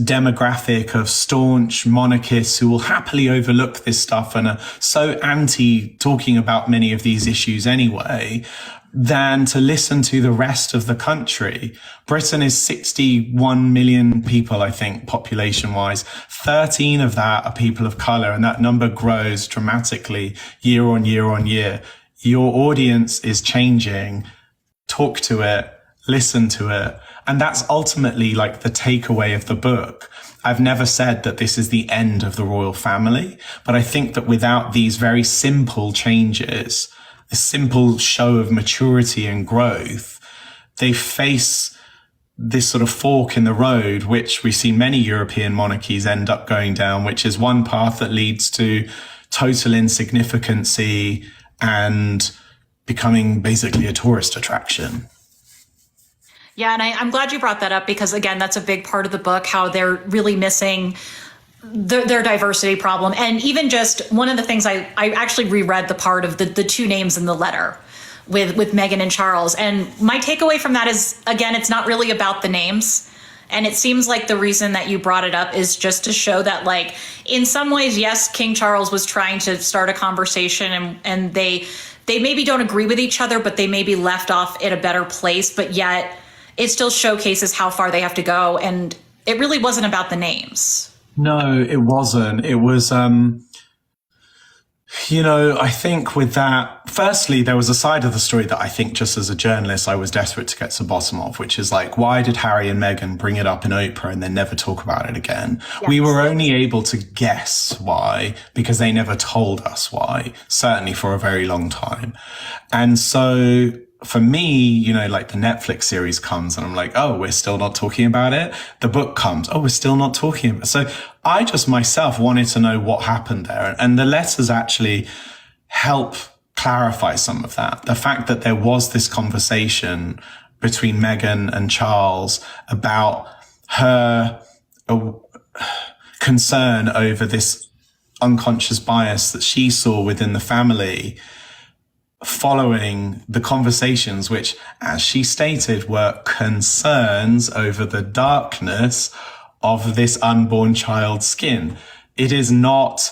demographic of staunch monarchists who will happily overlook this stuff and are so anti talking about many of these issues anyway, than to listen to the rest of the country. Britain is 61 million people, I think, population wise. 13 of that are people of color, and that number grows dramatically year on year on year. Your audience is changing. Talk to it, listen to it. And that's ultimately like the takeaway of the book. I've never said that this is the end of the royal family, but I think that without these very simple changes, a simple show of maturity and growth, they face this sort of fork in the road, which we see many European monarchies end up going down, which is one path that leads to total insignificancy and becoming basically a tourist attraction. Yeah, and I'm glad you brought that up because, again, that's a big part of the book, how they're really missing their diversity problem. And even just one of the things, I actually reread the part of the two names in the letter with Meghan and Charles. And my takeaway from that is, again, it's not really about the names. And it seems like the reason that you brought it up is just to show that, like, in some ways, yes, King Charles was trying to start a conversation and they maybe don't agree with each other, but they may be left off at a better place. But yet it still showcases how far they have to go. And it really wasn't about the names. No, it wasn't. It was, I think with that, firstly, there was a side of the story that I think just as a journalist, I was desperate to get to the bottom of, which is like, why did Harry and Meghan bring it up in Oprah and then never talk about it again? Yes. We were only able to guess why because they never told us why, certainly for a very long time. And so for me, like the Netflix series comes and I'm like, oh, we're still not talking about it. The book comes, oh, we're still not talking about it. So I just myself wanted to know what happened there. And the letters actually help clarify some of that. The fact that there was this conversation between Meghan and Charles about her concern over this unconscious bias that she saw within the family, following the conversations, which, as she stated, were concerns over the darkness of this unborn child's skin. It is not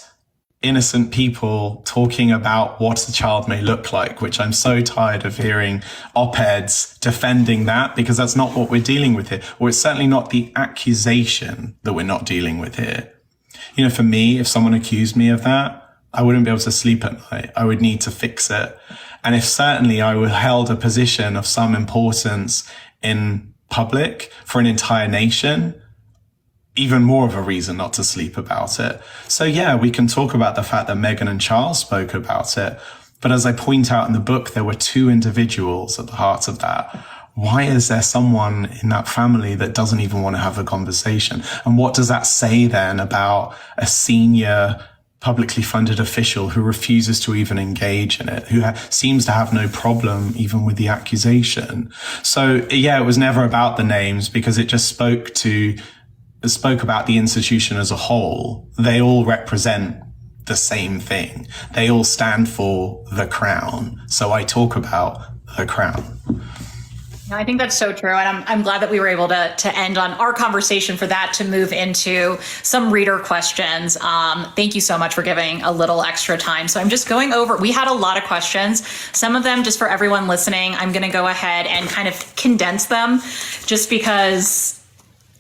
innocent people talking about what the child may look like, which I'm so tired of hearing op-eds defending that, because that's not what we're dealing with here. Or it's certainly not the accusation that we're not dealing with here. For me, if someone accused me of that, I wouldn't be able to sleep at night. I would need to fix it. And if certainly I held a position of some importance in public for an entire nation, even more of a reason not to sleep about it. So yeah, we can talk about the fact that Meghan and Charles spoke about it. But as I point out in the book, there were two individuals at the heart of that. Why is there someone in that family that doesn't even want to have a conversation? And what does that say then about a senior publicly funded official who refuses to even engage in it, who seems to have no problem even with the accusation? So yeah, it was never about the names because it just spoke about the institution as a whole. They all represent the same thing. They all stand for the crown. So I talk about the crown. I think that's so true. And I'm glad that we were able to end on our conversation for that, to move into some reader questions. Thank you so much for giving a little extra time. So I'm just going over, we had a lot of questions. Some of them, just for everyone listening, I'm going to go ahead and kind of condense them just because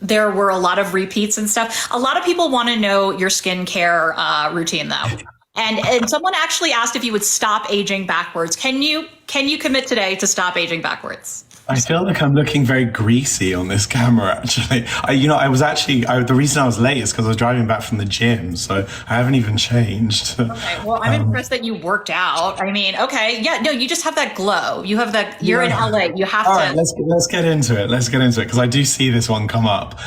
there were a lot of repeats and stuff. A lot of people want to know your skincare routine though. And someone actually asked if you would stop aging backwards. Can you commit today to stop aging backwards? I feel like I'm looking very greasy on this camera, actually. The reason I was late is because I was driving back from the gym, so I haven't even changed. Okay, well, I'm impressed that you worked out. I mean, okay, yeah, no, you just have that glow. You have that, you're in LA, you have to. All right, let's get into it. Because I do see this one come up.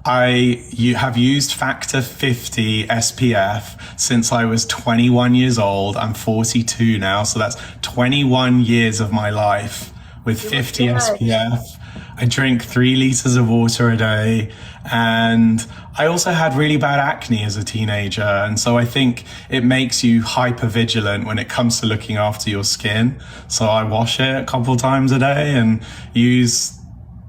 You have used Factor 50 SPF since I was 21 years old. I'm 42 now, so that's 21 years of my life with 50 SPF. I drink 3 liters of water a day. And I also had really bad acne as a teenager. And so I think it makes you hyper vigilant when it comes to looking after your skin. So I wash it a couple times a day and use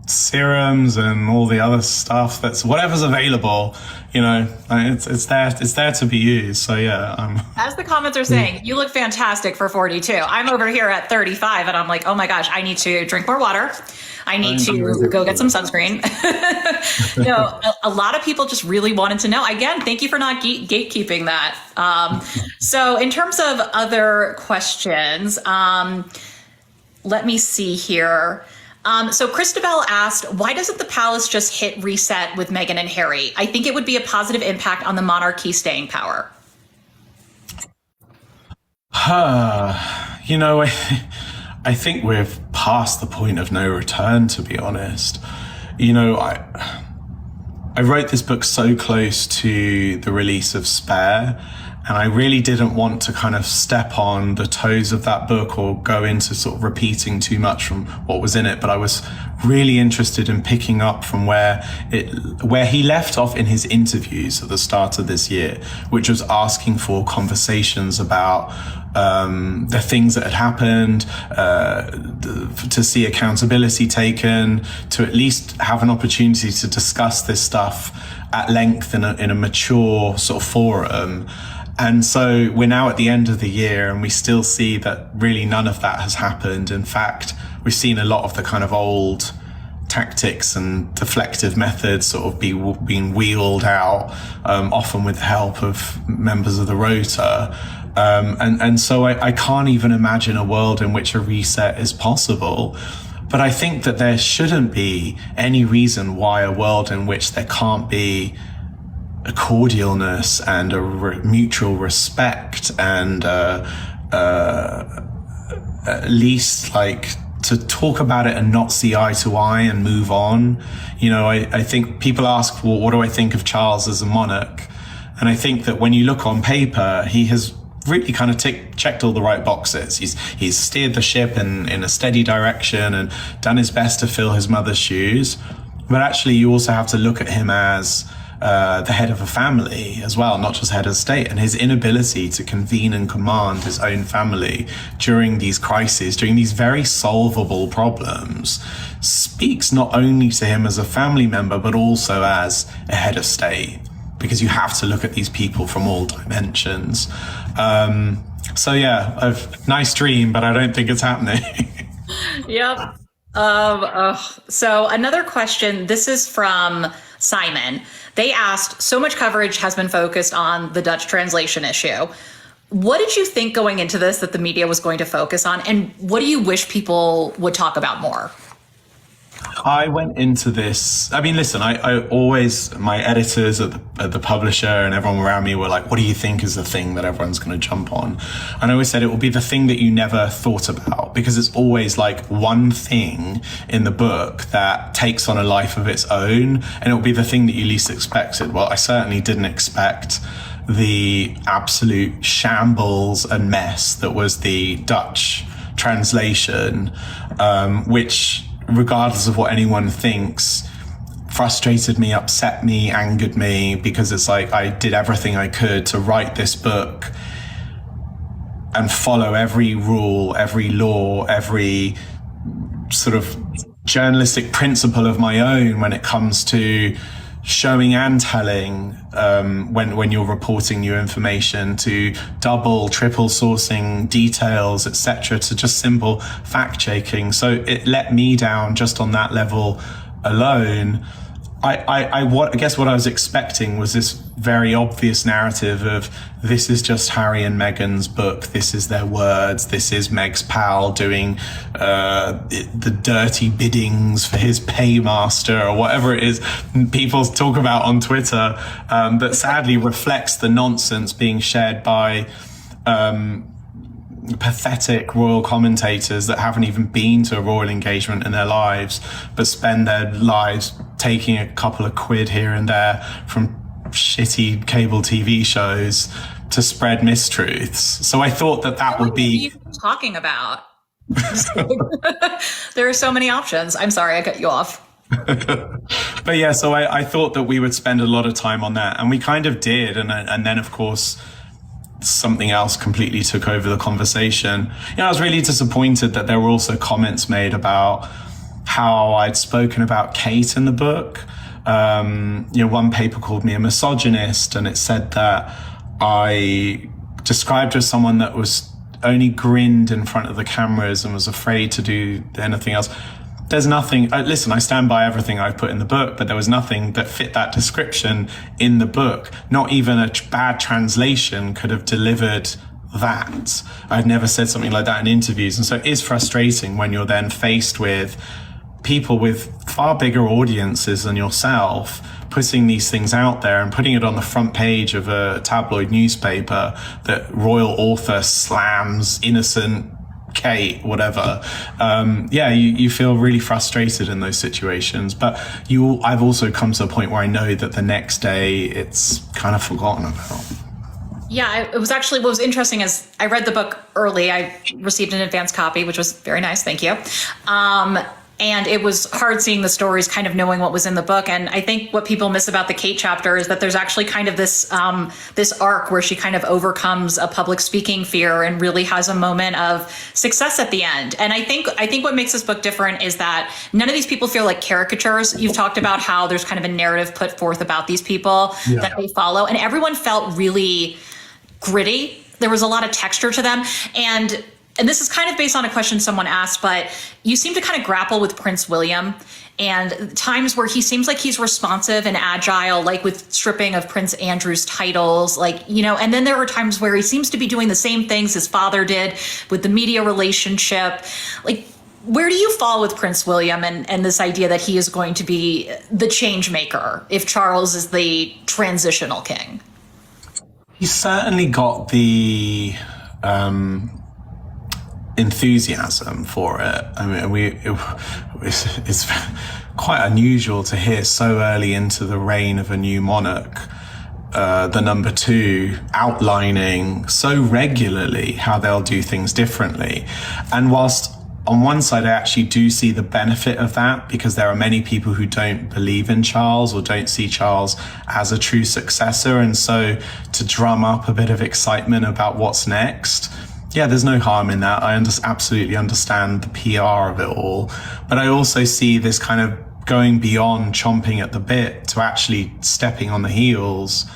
serums and all the other stuff that's whatever's available. It's there to be used. So yeah, as the comments are saying, you look fantastic for 42. I'm over here at 35 and I'm like, oh my gosh, I need to drink more water. I need to go get some sunscreen. A lot of people just really wanted to know. Again, thank you for not gatekeeping that. So in terms of other questions, let me see here. So Christabel asked, why doesn't the palace just hit reset with Meghan and Harry? I think it would be a positive impact on the monarchy staying power. I think we're past the point of no return, to be honest. I wrote this book so close to the release of Spare, and I really didn't want to kind of step on the toes of that book or go into sort of repeating too much from what was in it. But I was really interested in picking up from where he left off in his interviews at the start of this year, which was asking for conversations about the things that had happened, to see accountability taken, to at least have an opportunity to discuss this stuff at length in a mature sort of forum. And so we're now at the end of the year and we still see that really none of that has happened. In fact, we've seen a lot of the kind of old tactics and deflective methods sort of being wheeled out, often with the help of members of the Rota. And so I can't even imagine a world in which a reset is possible. But I think that there shouldn't be any reason why a world in which there can't be a cordialness and a mutual respect and at least like to talk about it and not see eye to eye and move on. I think people ask, well, what do I think of Charles as a monarch? And I think that when you look on paper, he has really kind of checked all the right boxes. He's steered the ship in a steady direction and done his best to fill his mother's shoes. But actually, you also have to look at him as the head of a family as well, not just head of state, and his inability to convene and command his own family during these crises, during these very solvable problems, speaks not only to him as a family member, but also as a head of state, because you have to look at these people from all dimensions. So yeah, a nice dream, but I don't think it's happening. Yep. So another question, this is from Simon. They asked, so much coverage has been focused on the Dutch translation issue. What did you think going into this that the media was going to focus on? And what do you wish people would talk about more? I went into this, I mean, listen, I always, my editors at the publisher and everyone around me were like, what do you think is the thing that everyone's going to jump on? And I always said it will be the thing that you never thought about, because it's always like one thing in the book that takes on a life of its own, and it will be the thing that you least expected. Well, I certainly didn't expect the absolute shambles and mess that was the Dutch translation, which, regardless of what anyone thinks, frustrated me, upset me, angered me, because it's like I did everything I could to write this book and follow every rule, every law, every sort of journalistic principle of my own when it comes to showing and telling, when you're reporting new information, to double, triple sourcing details, etc., to just simple fact checking. So it let me down just on that level alone. I guess what I was expecting was this very obvious narrative of, this is just Harry and Meghan's book, this is their words, this is Meg's pal doing the dirty biddings for his paymaster, or whatever it is people talk about on Twitter, that sadly reflects the nonsense being shared by pathetic royal commentators that haven't even been to a royal engagement in their lives, but spend their lives taking a couple of quid here and there from shitty cable TV shows to spread mistruths. So I thought that would be... What are you talking about? There are so many options. I'm sorry, I cut you off. But yeah, so I thought that we would spend a lot of time on that, and we kind of did. And then, of course, something else completely took over the conversation. I was really disappointed that there were also comments made about how I'd spoken about Kate in the book. One paper called me a misogynist, and it said that I described her as someone that was only grinned in front of the cameras and was afraid to do anything else. There's nothing, listen, I stand by everything I've put in the book, but there was nothing that fit that description in the book. Not even a bad translation could have delivered that. I've never said something like that in interviews. And so it is frustrating when you're then faced with people with far bigger audiences than yourself putting these things out there and putting it on the front page of a tabloid newspaper that royal author slams innocent Kate, whatever. You feel really frustrated in those situations. But I've also come to a point where I know that the next day it's kind of forgotten about. Yeah, it was actually, what was interesting is I read the book early. I received an advance copy, which was very nice. Thank you. And it was hard seeing the stories, kind of knowing what was in the book. And I think what people miss about the Kate chapter is that there's actually kind of this arc where she kind of overcomes a public speaking fear and really has a moment of success at the end. And I think what makes this book different is that none of these people feel like caricatures. You've talked about how there's kind of a narrative put forth about these people that they follow, and everyone felt really gritty. There was a lot of texture to them. And this is kind of based on a question someone asked, but you seem to kind of grapple with Prince William and times where he seems like he's responsive and agile, like with stripping of Prince Andrew's titles, and then there were times where he seems to be doing the same things his father did with the media relationship. Where do you fall with Prince William and this idea that he is going to be the change maker if Charles is the transitional king? He's certainly got the enthusiasm for it. I mean, it's quite unusual to hear so early into the reign of a new monarch, the number two outlining so regularly how they'll do things differently. And whilst on one side, I actually do see the benefit of that, because there are many people who don't believe in Charles or don't see Charles as a true successor. And so to drum up a bit of excitement about what's next, there's no harm in that. I absolutely understand the PR of it all. But I also see this kind of going beyond chomping at the bit to actually stepping on the heels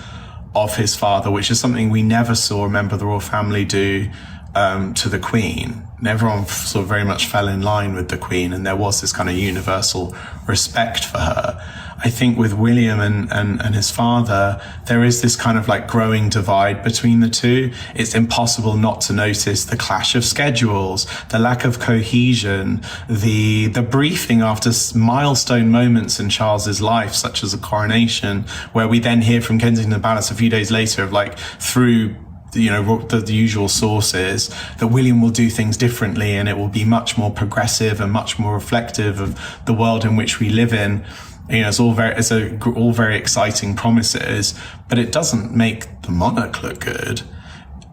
of his father, which is something we never saw a member of the royal family do to the Queen. And everyone sort of very much fell in line with the Queen, and there was this kind of universal respect for her. I think with William and his father, there is this kind of growing divide between the two. It's impossible not to notice the clash of schedules, the lack of cohesion, the briefing after milestone moments in Charles's life, such as a coronation, where we then hear from Kensington Palace a few days later of through the usual sources that William will do things differently and it will be much more progressive and much more reflective of the world in which we live in. It's all very exciting promises, but it doesn't make the monarch look good.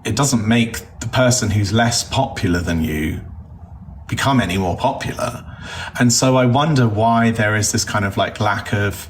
It doesn't make the person who's less popular than you become any more popular. And so I wonder why there is this kind of lack of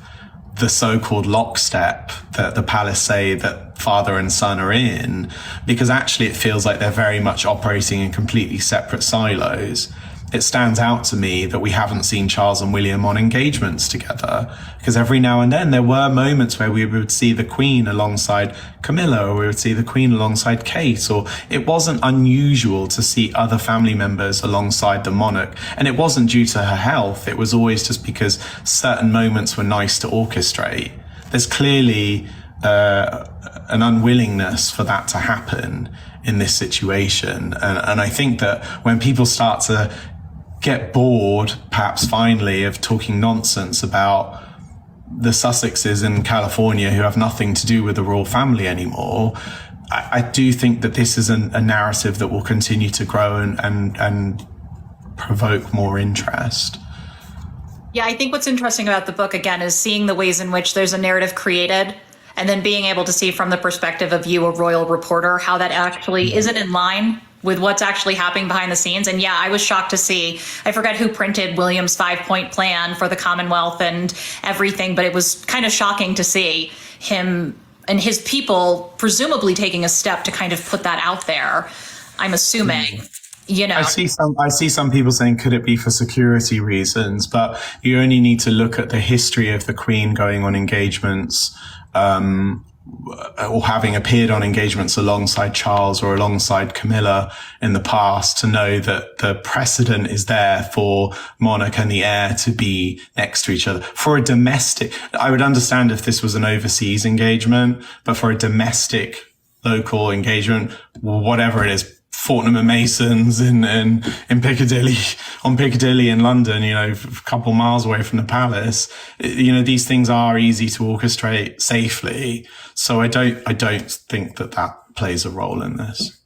the so-called lockstep that the palace say that father and son are in, because actually it feels like they're very much operating in completely separate silos. it stands out to me that we haven't seen Charles and William on engagements together, because every now and then there were moments where we would see the Queen alongside Camilla, or we would see the Queen alongside Kate, or it wasn't unusual to see other family members alongside the monarch. And it wasn't due to her health. It was always just because certain moments were nice to orchestrate. There's clearly an unwillingness for that to happen in this situation. And I think that when people start to get bored, perhaps finally, of talking nonsense about the Sussexes in California who have nothing to do with the royal family anymore, I do think that this is a narrative that will continue to grow and provoke more interest. Yeah, I think what's interesting about the book, again, is seeing the ways in which there's a narrative created, and then being able to see from the perspective of you, a royal reporter, how that actually isn't in line with what's actually happening behind the scenes. And yeah, I was shocked to see, I forget who printed William's 5-point plan for the Commonwealth and everything, but it was kind of shocking to see him and his people presumably taking a step to kind of put that out there, I'm assuming. You know, I see some people saying, could it be for security reasons? But you only need to look at the history of the Queen going on engagements, or having appeared on engagements alongside Charles or alongside Camilla in the past to know that the precedent is there for monarch and the heir to be next to each other. For a domestic, I would understand if this was an overseas engagement, but for a domestic local engagement, whatever it is, Fortnum and Masons in Piccadilly, on Piccadilly in London, you know, a couple miles away from the palace, you know, these things are easy to orchestrate safely. So I don't think that plays a role in this.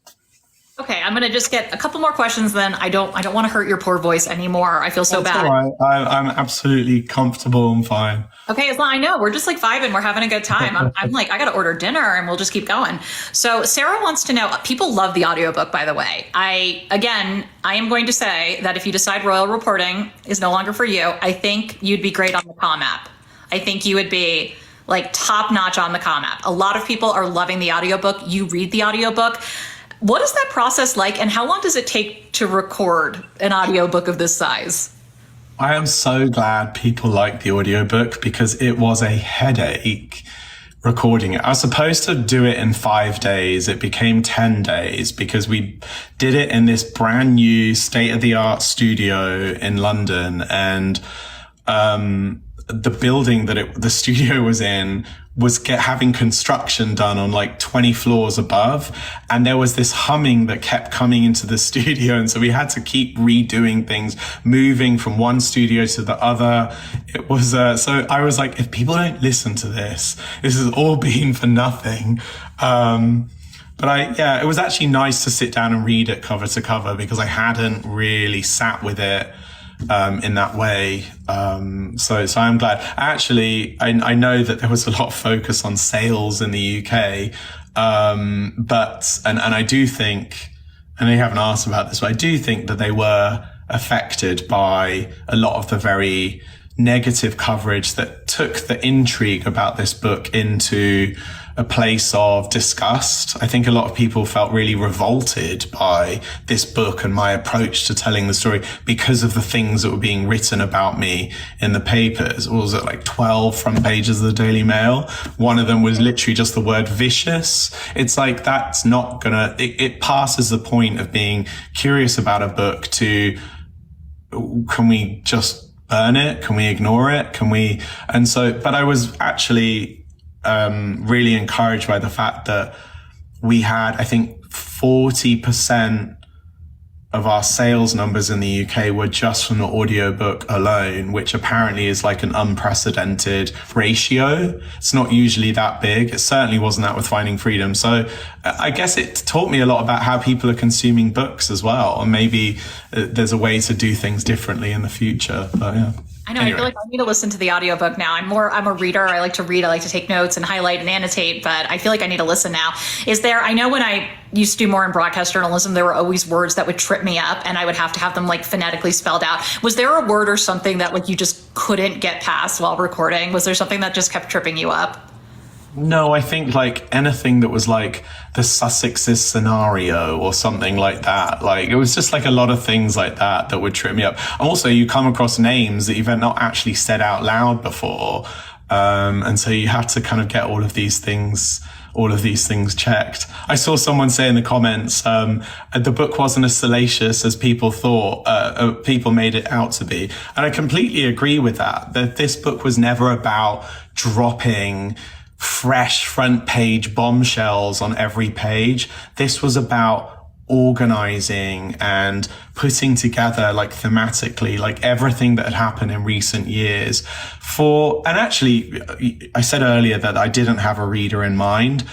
Okay, I'm going to just get a couple more questions then. I don't want to hurt your poor voice anymore. I feel so bad. All right. I'm absolutely comfortable and fine. Okay, as long I know, we're just like vibing. We're having a good time. I'm like, I got to order dinner and we'll just keep going. So Sarah wants to know, people love the audiobook, by the way. I am going to say that if you decide royal reporting is no longer for you, I think you'd be great on the comm app. I think you would be like top notch on the comm app. A lot of people are loving the audiobook. You read the audiobook. What is that process like, and how long does it take to record an audiobook of this size? I am so glad people like the audiobook, because it was a headache recording it. I was supposed to do it in 5 days. It became 10 days because we did it in this brand new state-of-the-art studio in London, and the building that the studio was in was having construction done on like 20 floors above. And there was this humming that kept coming into the studio. And so we had to keep redoing things, moving from one studio to the other. It was, so I was like, if people don't listen to this has all been for nothing. But it was actually nice to sit down and read it cover to cover, because I hadn't really sat with it in that way. So I'm glad. Actually, I know that there was a lot of focus on sales in the UK. But I do think, and they haven't asked about this, but I do think that they were affected by a lot of the very negative coverage that took the intrigue about this book into a place of disgust. I think a lot of people felt really revolted by this book and my approach to telling the story because of the things that were being written about me in the papers. What was it, like 12 front pages of the Daily Mail? One of them was literally just the word vicious. It's like, that's not gonna, it passes the point of being curious about a book to, can we just burn it? Can we ignore it? But I was actually really encouraged by the fact that we had, I think, 40% of our sales numbers in the UK were just from the audiobook alone, which apparently is like an unprecedented ratio. It's not usually that big. It certainly wasn't that with Finding Freedom. So I guess it taught me a lot about how people are consuming books as well. And maybe there's a way to do things differently in the future. But yeah. I know. Anyway. I feel like I need to listen to the audiobook now. I'm a reader. I like to read. I like to take notes and highlight and annotate, but I feel like I need to listen now. I know when I used to do more in broadcast journalism, there were always words that would trip me up and I would have to have them like phonetically spelled out. Was there a word or something that like you just couldn't get past while recording? Was there something that just kept tripping you up? No, I think like anything that was like the Sussex's scenario or something like that. Like it was just like a lot of things like that that would trip me up. Also, you come across names that you've not actually said out loud before. And so you have to kind of get all of these things checked. I saw someone say in the comments, the book wasn't as salacious as people thought, people made it out to be. And I completely agree with that this book was never about dropping fresh front page bombshells on every page. This was about organizing and putting together like thematically, like everything that had happened in recent years and actually, I said earlier that I didn't have a reader in mind.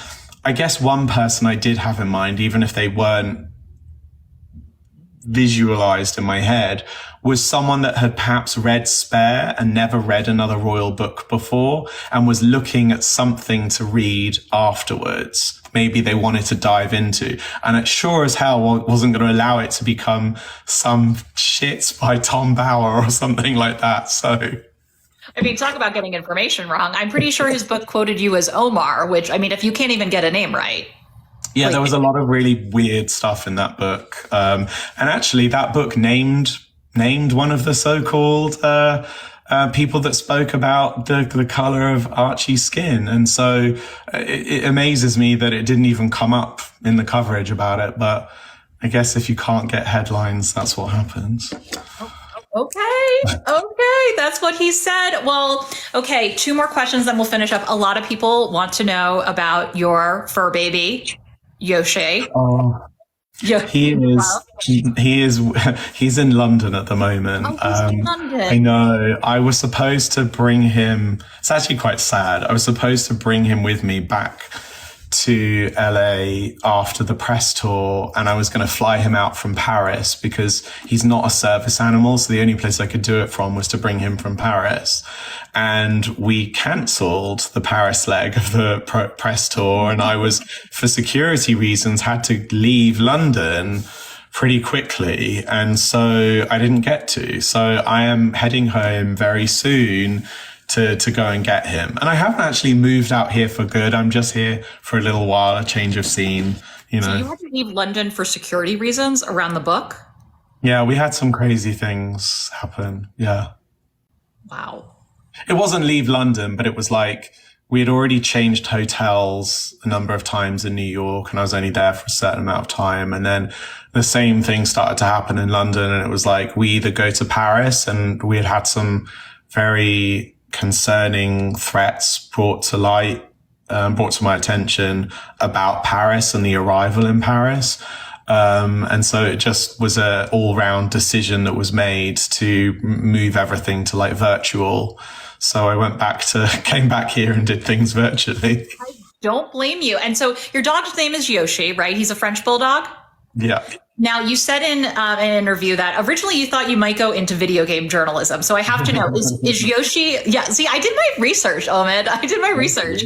I guess one person I did have in mind, even if they weren't visualized in my head, was someone that had perhaps read Spare and never read another royal book before and was looking at something to read afterwards. Maybe they wanted to dive into. And it sure as hell wasn't going to allow it to become some shit by Tom Bower or something like that. So, I mean, talk about getting information wrong. I'm pretty sure his book quoted you as Omar, which, I mean, if you can't even get a name right. Yeah, there was a lot of really weird stuff in that book. And actually that book named one of the so-called people that spoke about the color of Archie's skin. And so it amazes me that it didn't even come up in the coverage about it. But I guess if you can't get headlines, that's what happens. Okay. That's what he said. Well, okay. 2 more questions, then we'll finish up. A lot of people want to know about your fur baby, Yoshi. Yeah, he's in London at the moment. Oh, he's in London. I know. I was supposed to bring him. It's actually quite sad. I was supposed to bring him with me back to LA after the press tour, and I was going to fly him out from Paris because he's not a service animal. So the only place I could do it from was to bring him from Paris. And we cancelled the Paris leg of the press tour. And I was, for security reasons, had to leave London pretty quickly. And so I didn't get to. So I am heading home very soon to go and get him. And I haven't actually moved out here for good. I'm just here for a little while, a change of scene, you know. So you had to leave London for security reasons around the book? Yeah, we had some crazy things happen. Yeah. Wow. It wasn't leave London, but it was like we had already changed hotels a number of times in New York, and I was only there for a certain amount of time. And then the same thing started to happen in London, and it was like we either go to Paris, and we had some very concerning threats brought to light, brought to my attention about Paris and the arrival in Paris. And so it just was a all-round decision that was made to move everything to like virtual. So I came back here and did things virtually. I don't blame you. And so your dog's name is Yoshi, right? He's a French bulldog? Yeah. Now, you said in an interview that originally you thought you might go into video game journalism. So I have to know, is Yoshi... Yeah, see, I did my research, Omid. I did my research.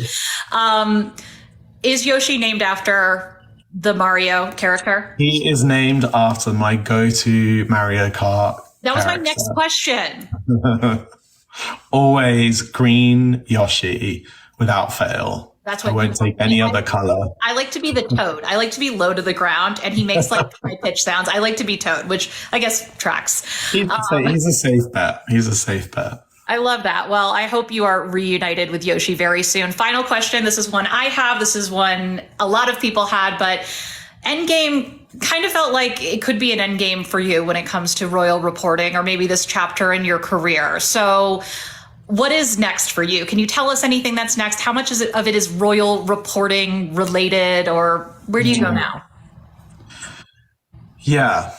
Is Yoshi named after the Mario character? He is named after my go-to Mario Kart That was character. my next question. Always green Yoshi without fail. That's what I won't take any other color. I like to be the Toad. I like to be low to the ground, and he makes like high pitch sounds. I like to be Toad, which I guess tracks. He's a safe bet. He's a safe bet. I love that. Well, I hope you are reunited with Yoshi very soon. Final question. This is one I have. This is one a lot of people had, but Endgame kind of felt like it could be an endgame for you when it comes to royal reporting, or maybe this chapter in your career. So what is next for you? Can you tell us anything that's next? How much of it is royal reporting related, or where do you go now? Yeah,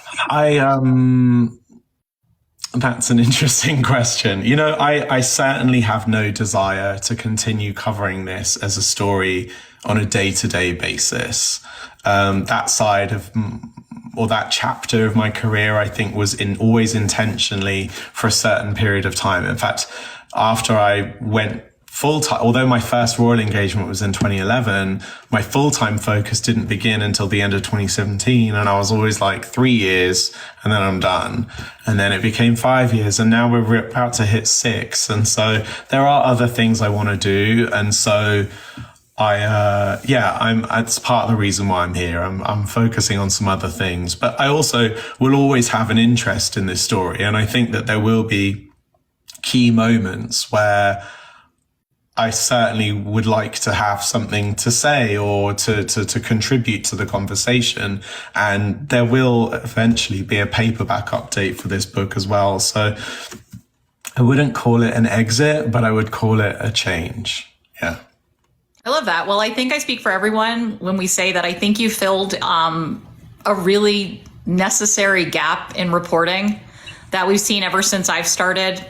that's an interesting question. You know, I certainly have no desire to continue covering this as a story on a day-to-day basis. That side of, or that chapter of my career, I think was always intentionally for a certain period of time. In fact, after I went full-time, although my first royal engagement was in 2011, my full-time focus didn't begin until the end of 2017. And I was always like 3 years and then I'm done. And then it became 5 years and now we're about to hit 6. And so there are other things I want to do. And so it's part of the reason why I'm here. I'm focusing on some other things, but I also will always have an interest in this story. And I think that there will be key moments where I certainly would like to have something to say or to contribute to the conversation. And there will eventually be a paperback update for this book as well. So I wouldn't call it an exit, but I would call it a change. Yeah. I love that. Well, I think I speak for everyone when we say that I think you filled a really necessary gap in reporting that we've seen ever since I've started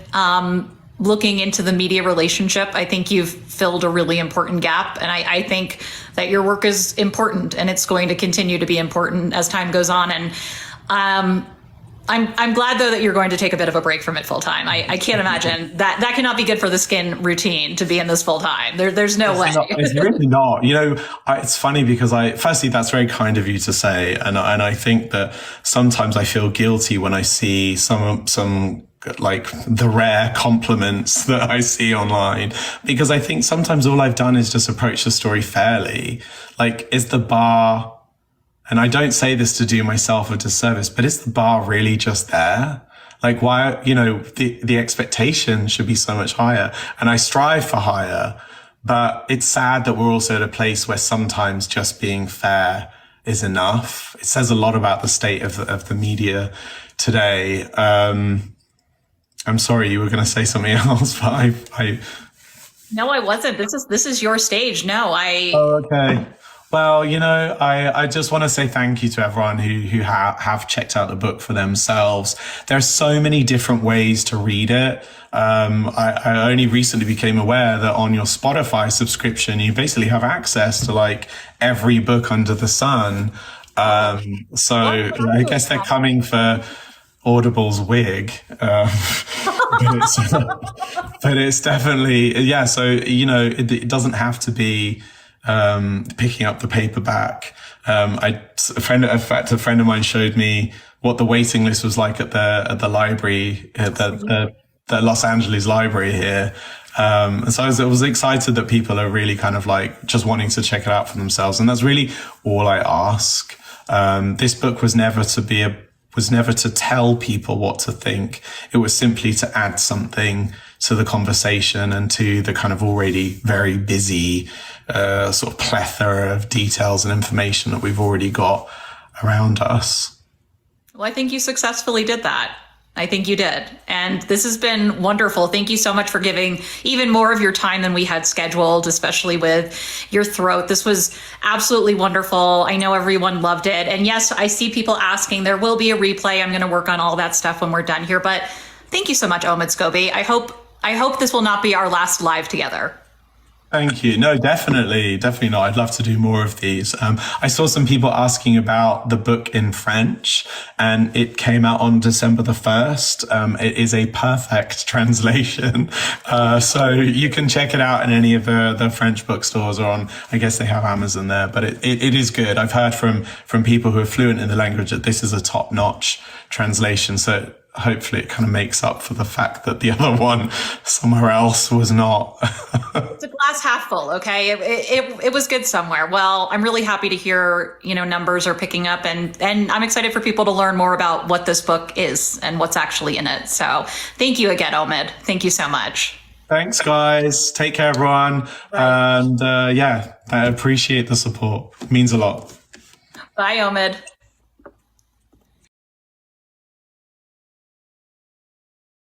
looking into the media relationship. I think you've filled a really important gap. And I think that your work is important and it's going to continue to be important as time goes on. And I'm glad, though, that you're going to take a bit of a break from it full time. I can't imagine that cannot be good for the skin routine to be in this full time. There's no way. It's really not. You know, it's funny because firstly, that's very kind of you to say. And I think that sometimes I feel guilty when I see some like the rare compliments that I see online, because I think sometimes all I've done is just approach the story fairly. Like, is the bar, and I don't say this to do myself a disservice, but is the bar really just there? Like, why, you know, the expectation should be so much higher, and I strive for higher, but it's sad that we're also at a place where sometimes just being fair is enough. It says a lot about the state of the media today. I'm sorry, you were going to say something else, but No, I wasn't. This is your stage. No, Oh, okay. Well, you know, I just want to say thank you to everyone who have checked out the book for themselves. There are so many different ways to read it. I only recently became aware that on your Spotify subscription, you basically have access to like every book under the sun. So I guess they're coming for Audible's wig, but it's definitely, yeah. So, you know, it doesn't have to be picking up the paperback. A friend of mine showed me what the waiting list was like at the library, the Los Angeles library here. And so I was excited that people are really kind of like just wanting to check it out for themselves. And that's really all I ask. This book was never to tell people what to think. It was simply to add something to the conversation and to the kind of already very busy sort of plethora of details and information that we've already got around us. Well, I think you successfully did that. I think you did. And this has been wonderful. Thank you so much for giving even more of your time than we had scheduled, especially with your throat. This was absolutely wonderful. I know everyone loved it. And yes, I see people asking, there will be a replay. I'm going to work on all that stuff when we're done here. But thank you so much, Omid Scobie. I hope this will not be our last live together. Thank you. No, definitely not. I'd love to do more of these. I saw some people asking about the book in French, and it came out on December the 1st. It is a perfect translation. So you can check it out in any of the French bookstores, or on, I guess they have Amazon there, but it is good. I've heard from people who are fluent in the language that this is a top-notch translation. So hopefully it kind of makes up for the fact that the other one somewhere else was not. It's a glass half full, okay? It was good somewhere. Well, I'm really happy to hear, you know, numbers are picking up, and I'm excited for people to learn more about what this book is and what's actually in it. So thank you again, Omid. Thank you so much. Thanks, guys. Take care, everyone. Right. And I appreciate the support. It means a lot. Bye, Omid.